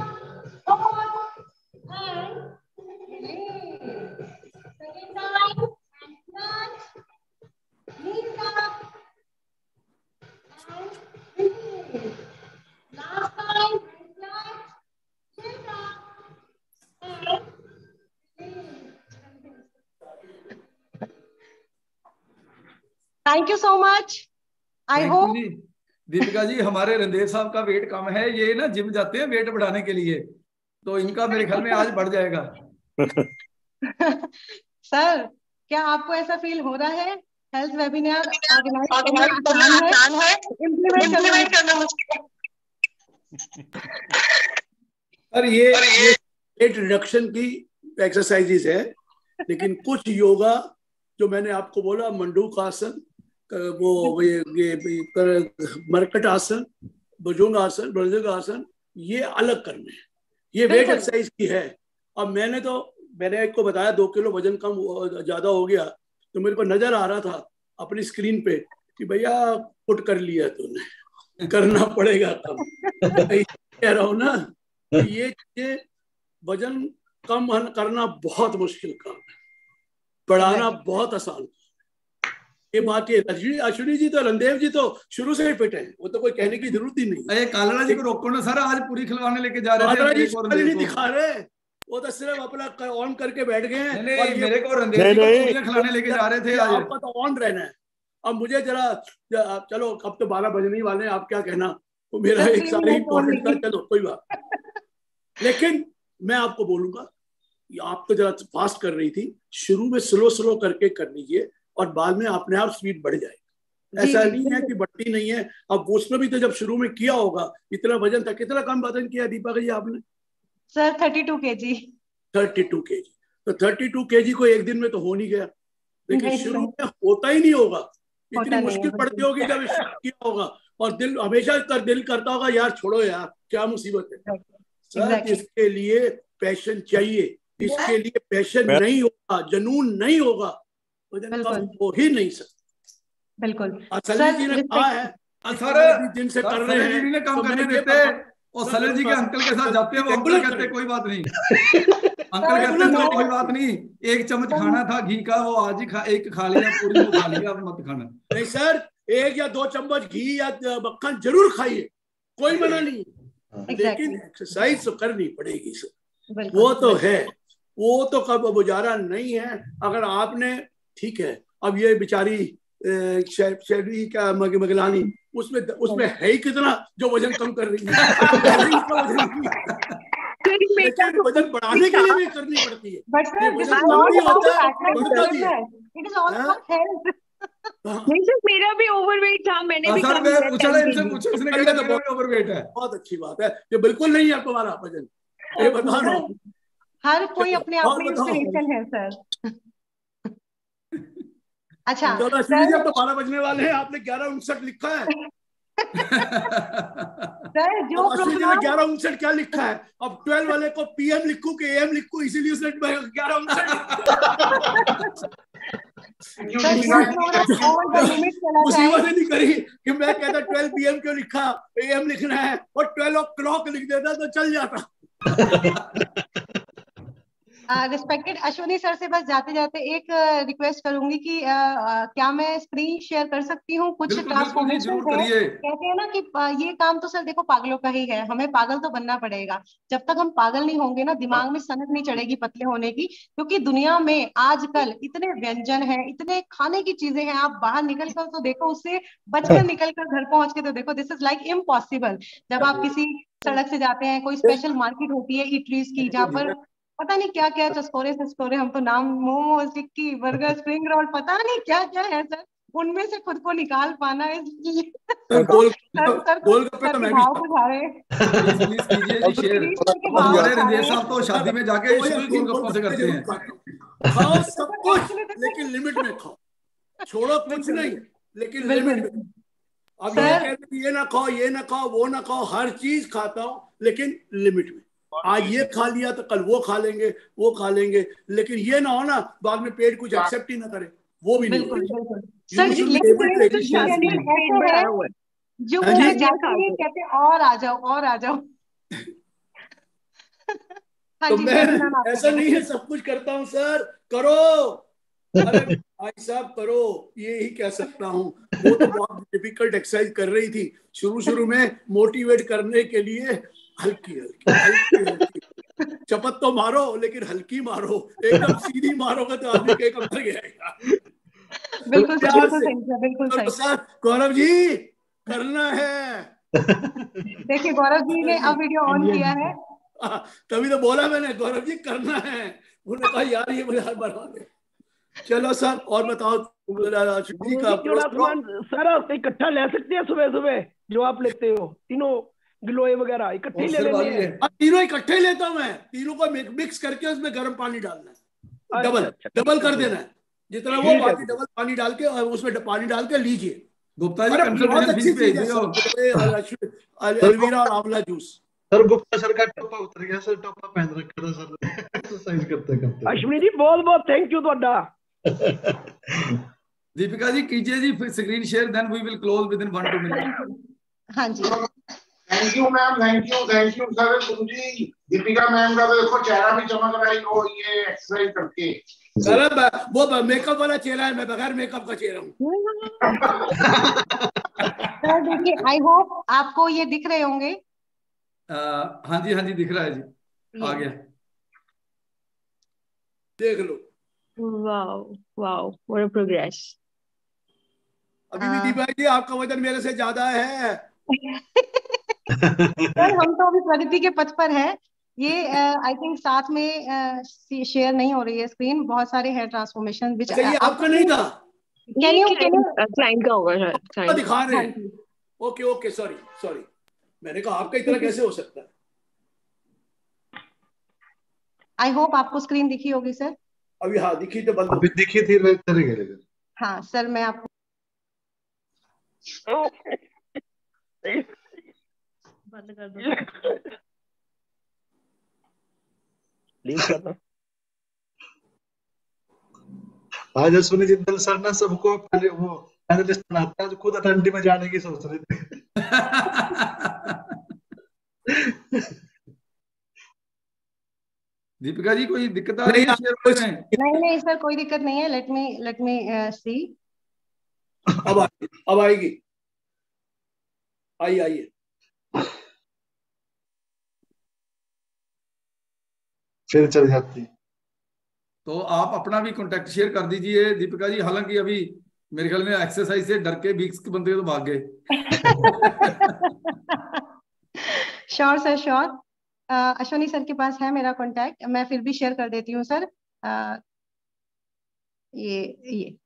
Hold. And release. Second time. And flat. Knees up. And release. Last time. And flat. Chin up. And release. Thank you so much. I hope. Deepika ji, हमारे रणदेव साहब का wait कम है, ये ना gym जाते हैं wait बढ़ाने के लिए, तो इनका मेरे ख्याल में आज बढ़ जाएगा। सर, क्या आपको ऐसा फील हो रहा है? हेल्थ वेबिनार ऑर्गेनाइज करना आसान है, इम्प्लीमेंट करना मुश्किल है। सर, ये वेट रिडक्शन की एक्सरसाइजेज है, लेकिन कुछ योगा जो मैंने आपको बोला, मंडूक आसन, वो ये मरकट आसन, भुजंग आसन, भुजंग आसन, ये अलग करने हैं, ये वेट एक्सरसाइज की है। अब मैंने एक को बताया 2 किलो वजन कम ज्यादा हो गया, तो मेरे को नजर आ रहा था अपनी स्क्रीन पे कि भैया पुट कर लिया तूने, करना पड़ेगा कम। कह रहा हूँ ना, ये वजन कम करना बहुत मुश्किल काम है, बढ़ाना बहुत आसान। ये बात ये अश्विनी जी तो रणदेव जी तो शुरू से ही फिट है, वो तो कोई कहने की जरूरत ही नहीं। अरे कालरा जी को रोको ना सर, आज पूरी खिलवाने लेके जा रहे थे। कालरा जी नहीं दिखा रहे, वो तो सिर्फ अपना ऑन करके बैठ गए हैं। नहीं, मेरे को रणदेव जी को पूरी खिलाने लेके जा रहे थे आज। आपका तो ऑन रहना है। अब मुझे जरा चलो, अब तो 12 बजने ही वाले हैं, आप क्या कहना, वो मेरा एक सारे इंपॉर्टेंट था, चलो कोई बात। लेकिन मैं आपको बोलूंगा, आप तो जरा फास्ट कर रही थी, शुरू में स्लो करके कर लीजिए और बाद में अपने आप स्पीड बढ़ जाएगी। ऐसा नहीं है कि बढ़ती नहीं है। अब उसमें भी तो जब शुरू में किया होगा, इतना वजन था, कितना कम वजन किया दीपक जी आपने? Sir 32 kg। 32 kg, तो 32 kg को एक दिन में तो हो नहीं गया, लेकिन शुरू में होता ही नहीं होगा, इतनी मुश्किल पड़ती होगी जब किया होगा, और दिल हमेशा दिल करता होगा यार छोड़ो यार क्या मुसीबत है। सर इसके लिए पैशन चाहिए, इसके लिए पैशन नहीं होगा, जुनून नहीं होगा, वजन कम हो ही नहीं सकता। बिल्कुल असली जी ने कहा है जिनसे कर रहे हैं ने काम करने देते, और सलील जी के अंकल के साथ जाते हैं, वो अंकल कहते कोई बात नहीं, अंकल कहते हैं कोई बात नहीं, एक चम्मच खाना था घी का, वो आज ही एक खा लिया, पूरी को खा लिया, अब मत खाना। नहीं सर, 1 या 2 चम्मच घी या मक्खन जरूर खाइए, कोई मना नहीं, लेकिन एक्सरसाइज तो करनी पड़ेगी सर, वो तो है, वो तो कब गुजारा नहीं है। अगर आपने, ठीक है, अब ये बेचारी शेरवी क्या मगलानी, उसमें है ही कितना जो वजन कम कर रही है लेकिन वजन बढ़ाने के लिए भी करनी पड़ती है। नहीं सर, मेरा भी ओवरवेट था, मैंने भी पूछा इनसे, पूछो, इसने कहा मेरा भी ओवरवेट है। बहुत अच्छी बात है, ये बिल्कुल नहीं है तुम्हारा वजन, ये बता दो। हर कोई अपने आप में इंस्पिरेशन है सर। अच्छा अश्विनी जी, अब तो 12 बजने वाले हैं, आपने 11:59 लिखा है सर, जो अश्विनी जी ने 11:59 क्या लिखा है? अब 12 वाले को PM लिखूं कि AM लिखूं, इसीलिए उसने 11:59 मुसीबत नहीं करी कि मैं कहता 12 PM क्यों लिखा, AM लिखना है, और 12 o'clock लिख देता तो चल जाता। रिस्पेक्टेड अश्विनी सर से बस जाते जाते एक रिक्वेस्ट करूंगी कि क्या मैं स्क्रीन शेयर कर सकती हूँ? कुछ ट्रांसफॉर्मेशन है, कहते हैं ना कि ये काम तो सर देखो पागलों का ही है, हमें पागल तो बनना पड़ेगा। जब तक हम पागल नहीं होंगे ना, दिमाग में सनक नहीं चढ़ेगी पतले होने की, क्योंकि दुनिया में आजकल इतने व्यंजन हैं, इतने खाने की चीजें हैं, आप बाहर निकल कर तो देखो, उससे बचकर निकल कर घर पहुंच के तो देखो, दिस इज लाइक इम्पॉसिबल। जब आप किसी सड़क से जाते हैं, कोई स्पेशल मार्केट होती है इटलीज की, जहाँ पर पता नहीं क्या क्या चस्कोरे सस्कोरे, हम तो नाम, मोमोज, टिक्की, बर्गर, स्प्रिंग रोल, पता नहीं क्या क्या है सर, उनमें से खुद को निकाल पाना तो शादी में जाके गोलगप्पों से करते हैं। खाओ सब कुछ, लेकिन लिमिट में खाओ, छोड़ो कुछ नहीं, लेकिन लिमिट में। अब ये कहते हैं ये ना खाओ, ये ना खाओ, वो ना खाओ, हर चीज खाता हूँ, लेकिन लिमिट में। आज ये खा लिया तो कल वो खा लेंगे, वो खा लेंगे, लेकिन ये ना हो ना बाद में पेट कुछ एक्सेप्ट ही ना करे, वो भी नहीं। जो कहते और आ जाओ, और आ जाओ। तो मैं ऐसा नहीं है सब कुछ करता हूँ सर, करो, अरे भाई साहब करो, ये ही कह सकता हूँ। वो तो बहुत डिफिकल्ट एक्सरसाइज कर रही थी शुरू में, मोटिवेट करने के लिए, हल्की हल्की हल्की हल्की चपत तो मारो, लेकिन हल्की मारो, एकदम सीधी मारोगे तो आदमी के कम तक जाएगा। बिल्कुल सर, गौरव जी करना है। देखिए गौरव जी ने अब वीडियो ऑन किया है, तभी तो बोला मैंने, गौरव जी करना है। उन्होंने कहा यार ये मुझे बना दे। चलो सर, और बताओ सर, इकट्ठा ले सकते हैं सुबह सुबह जो आप लेते हो, तीनों गिलोय वगैरह इकट्ठे ले लेने हैं। तीनों इकट्ठे लेता हूँ मैं, तीनों को मिक्स करके उसमें गर्म पानी डालना है, डबल कर देना है, जितना वो बाकी डबल पानी डाल के, और उसमें पानी डाल के लीजिए। गुप्ता जी बहुत अच्छी चीज है एलोवेरा और आंवला जूस। सर गुप्ता सर का टोपा उतर गया सर, टोपा पहन रखा था सर एक्सरसाइज करते करते। अश्विनी जी बहुत बहुत थैंक यू ਤੁਹਾਡਾ। दीपिका जी कीजिए जी screen share, then we will close within 1-2 minute. हाँ जी, thank you ma'am, thank you sir. Guru ji Deepika ma'am का तो देखो चेहरा भी चमक रहा है वो ये एक्सरसाइज करके। सर वो मेकअप वाला चेहरा है, मैं बगैर मेकअप का चेहरा हूँ। सर देखिए, आई होप आपको ये दिख रहे होंगे। हाँ जी दिख रहा है जी, आ गया, देख लो। Wow wow, what a progress. अभी भी दीपा जी आपका वजन मेरे से ज्यादा है। सर हम तो अभी प्रगति के पथ पर है। ये आई थिंक साथ में शेयर नहीं हो रही है स्क्रीन, बहुत सारे हेयर ट्रांसफॉर्मेशन। ये आपका नहीं था, क्लाइंट का होगा शायद, दिखा रहे हैं। ओके सॉरी, मैंने कहा आपका इतना कैसे हो सकता है। आई होप आपको स्क्रीन दिखी होगी सर। अभी हाँ दिखी तो बंद, अभी दिखी थी लेकिन हाँ सर मैं आपको बंद कर दो। प्लीज करना। आज अश्विनी जिंदल सर ना सबको पहले वो पैनलिस्ट बनाते हैं, जो खुद अटेंडी में जाने की सोच रहे थे। दीपिका जी कोई दिक्कत आ रही है शेयर में? नहीं सर, कोई दिक्कत नहीं है। लेट मी सी। अब आएगी, आइए। फिर चल जाती। तो आप अपना भी कांटेक्ट शेयर कर दीजिए दीपिका जी। हालांकि अभी मेरे ख्याल में एक्सरसाइज से डर के 20 बंदे तो भाग गए। Sure sir, sure. Ashwini sir के पास है मेरा कांटेक्ट, मैं फिर भी शेयर कर देती हूँ सर। ये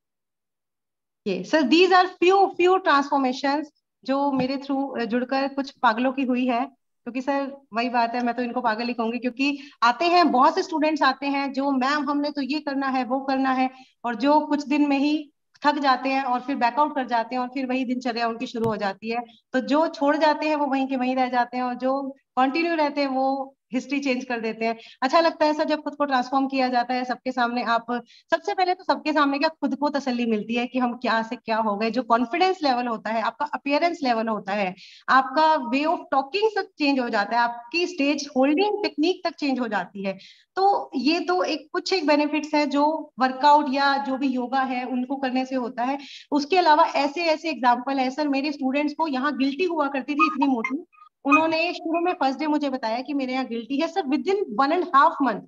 sir, these are few transformations जो मेरे थ्रू जुड़कर कुछ पागलों की हुई है। क्योंकि सर वही बात है, मैं तो इनको पागल ही कहूंगी, क्योंकि आते हैं बहुत से स्टूडेंट्स आते हैं जो मैम हमने तो ये करना है वो करना है, और जो कुछ दिन में ही थक जाते हैं और फिर बैकआउट कर जाते हैं, और फिर वही दिनचर्या उनकी शुरू हो जाती है। तो जो छोड़ जाते हैं वो वहीं के वहीं रह जाते हैं, और जो कंटिन्यू रहते हैं वो हिस्ट्री चेंज कर देते हैं। अच्छा लगता है सर जब खुद को ट्रांसफॉर्म किया जाता है सबके सामने। आप सबसे पहले तो सबके सामने क्या, खुद को तसल्ली मिलती है कि हम क्या से क्या हो गए। जो कॉन्फिडेंस लेवल होता है, आपका अपीयरेंस लेवल होता है, आपका वे ऑफ टॉकिंग सब चेंज हो जाता है, आपकी स्टेज होल्डिंग टेक्निक तक चेंज हो जाती है। तो ये तो कुछ एक बेनिफिट्स है जो वर्कआउट या जो भी योगा है उनको करने से होता है। उसके अलावा ऐसे ऐसे एग्जाम्पल है सर। मेरे स्टूडेंट्स को यहाँ गिल्टी हुआ करती थी इतनी मोटी, उन्होंने शुरू में फर्स्ट डे मुझे बताया कि मेरे यहाँ गिल्टी है sir. With in 1.5 month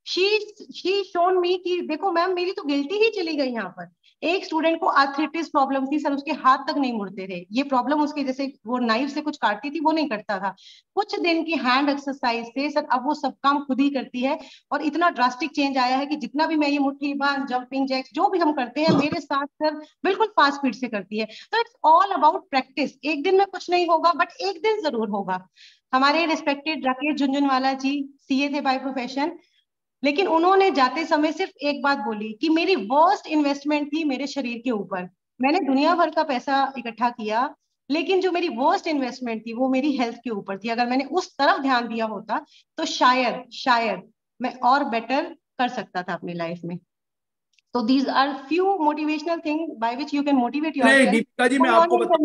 she shown me कि देखो मैम मेरी तो गिल्टी ही चली गई यहाँ पर। एक स्टूडेंट को आर्थराइटिस प्रॉब्लम थी सर, उसके हाथ तक नहीं मुड़ते थे। ये प्रॉब्लम उसके जैसे वो नाइफ से कुछ काटती थी वो नहीं करता था। कुछ दिन की हैंड एक्सरसाइज से सर अब वो सब काम खुद ही करती है, और इतना ड्रास्टिक चेंज आया है कि जितना भी मैं ये मुट्ठी बांध, जंपिंग जैक्स जो भी हम करते हैं मेरे साथ सर बिल्कुल फास्ट स्पीड से करती है। तो इट्स ऑल अबाउट प्रैक्टिस। एक दिन में कुछ नहीं होगा बट एक दिन जरूर होगा। हमारे रिस्पेक्टेड राकेश झुनझुनवाला जी सीए थे बाय प्रोफेशन, लेकिन उन्होंने जाते समय सिर्फ एक बात बोली कि मेरी वर्स्ट इन्वेस्टमेंट थी मेरे शरीर के ऊपर। मैंने दुनिया भर का पैसा इकट्ठा किया, लेकिन जो मेरी वर्स्ट इन्वेस्टमेंट थी वो मेरी हेल्थ के ऊपर थी। अगर मैंने उस तरफ ध्यान दिया होता तो शायद मैं और बेटर कर सकता था अपनी लाइफ में। तो these are few motivational thing by which you can motivate yourself. Deepika ji मैं आपको बताऊं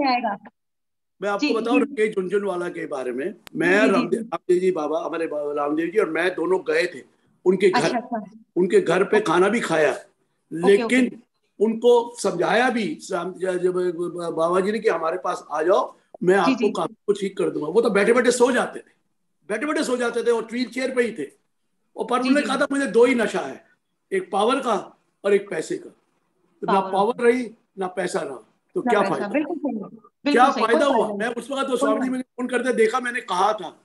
जी, राकेश झुनझुनवाला के बारे में। मैं रामदेव जी बाबा, हमारे रामदेव जी और मैं दोनों गए थे उनके घर। उनके घर पे खाना भी खाया, लेकिन उनको समझाया भी जब बाबा जी ने कि हमारे पास आ जाओ मैं आपको काम को ठीक कर दूंगा। वो तो बैठे बैठे सो जाते थे और व्हील चेयर पे ही थे। और पर उन्होंने कहा था मुझे दो ही नशा है, एक पावर का और एक पैसे का। तो ना पावर रही ना पैसा रहा, तो क्या फायदा हुआ। मैं उस वक्त तो स्वामी जी मैंने फोन करते देखा, मैंने कहा था।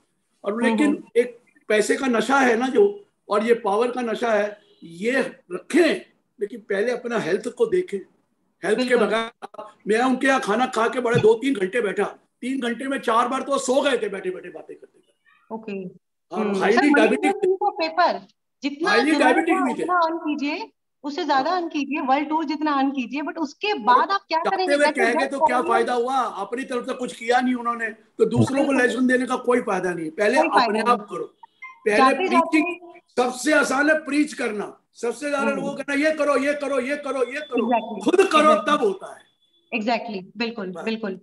और लेकिन एक पैसे का नशा है ना जो, और ये पावर का नशा है, ये रखें, लेकिन पहले अपना हेल्थ को देखें। हेल्थ के बगैर मैं उनके यहाँ खाना खा के बड़े 2-3 घंटे बैठा, 3 घंटे में 4 बार तो सो गए थे बैठे बैठे बातें करते। हाईली डायबिटिक, जितना अर्न कीजिए उससे ज्यादा अर्न कीजिए, वर्ल्ड टूर जितना अर्न कीजिए, बट उसके बाद आप क्या करेंगे? कहेंगे तो क्या फायदा हुआ? अपनी तरफ से कुछ किया नहीं उन्होंने, तो दूसरों को लेसन देने का कोई फायदा नहीं। पहले अपने आप करो। पहले प्रीचिंग सबसे आसान है, प्रीच करना सबसे ज्यादा लोगों को कहना ये करो ये करो ये करो ये करो, खुद करो तब होता है। एग्जैक्टली, बिल्कुल बिल्कुल।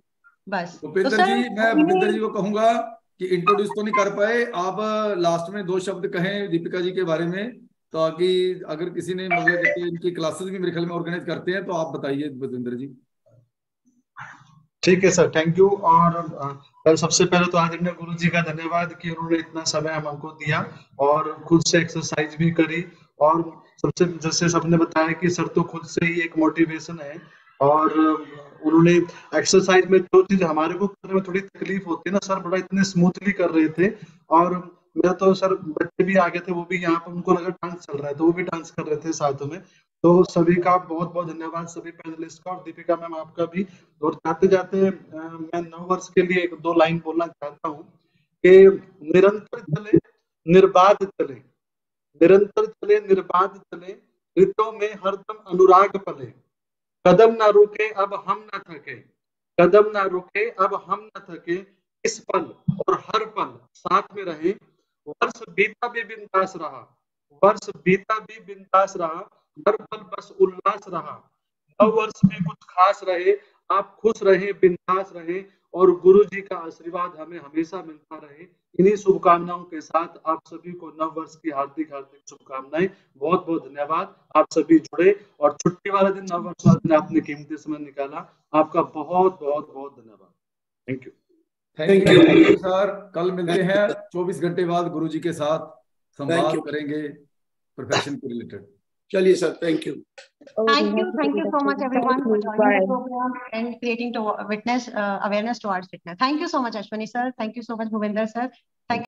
बस भूपेंद्र जी, मैं भूपेंद्र जी को कहूंगा कि इंट्रोड्यूस तो नहीं कर पाए, आप लास्ट में 2 शब्द कहें दीपिका जी के बारे में, ताकि अगर किसी ने मतलब इनकी क्लासेस भी मेरे ख्याल में ऑर्गेनाइज करते हैं, तो आप बताइए भूपेंद्र जी। ठीक है सर, थैंक यू। और सबसे पहले तो आदरणीय गुरु जी का धन्यवाद कि उन्होंने इतना समय हमको दिया और खुद से एक्सरसाइज भी करी। और सबसे जैसे सबने बताया कि सर तो खुद से ही एक मोटिवेशन है, और उन्होंने एक्सरसाइज में जो चीज हमारे को करने में थोड़ी तकलीफ होती है ना, सर बड़ा इतने स्मूथली कर रहे थे। और मेरा तो सर बच्चे भी आगे थे, वो भी यहाँ पर उनको लगा डांस चल रहा है तो वो भी डांस कर रहे थे साथ में। तो सभी का बहुत बहुत धन्यवाद, सभी पैनलिस्ट का, और दीपिका मैम आपका भी। और जाते जाते मैं नववर्ष के लिए 1-2 लाइन बोलना चाहता हूँ कि निरंतर चले निर्बाध चले, निरंतर चले निर्बाध चले, ऋतों में हरदम अनुराग पले, कदम ना रुके अब हम न थके, कदम ना रुके अब हम न थके, इस पल और हर पल साथ में रहे, वर्ष बीता भी बिंदास रहा, वर्ष बीता भी बिंदास रहा, हर पल बस उल्लास रहा, नव वर्ष में कुछ खास रहे, आप खुश रहे, बिंदास रहे और गुरु जी का आशीर्वाद हमें हमेशा मिलता रहे। इन्हीं शुभकामनाओं के साथ आप सभी को नव वर्ष की हार्दिक हार्दिक शुभकामनाएं। बहुत बहुत धन्यवाद, आप सभी जुड़े और छुट्टी वाले दिन, नव वर्ष वाले दिन आपने कीमती समय निकाला। आपका बहुत बहुत बहुत धन्यवाद। Thank you. Thank you sir. कल मिलते हैं 24 घंटे बाद गुरु जी के साथ संवाद करेंगे प्रोफेशन के रिलेटेड। चलिए sir, thank you. Thank you so much everyone for joining the program and creating to witness awareness towards fitness. Thank you so much Ashwani sir. Thank you so much Bhupinder sir. Thank you.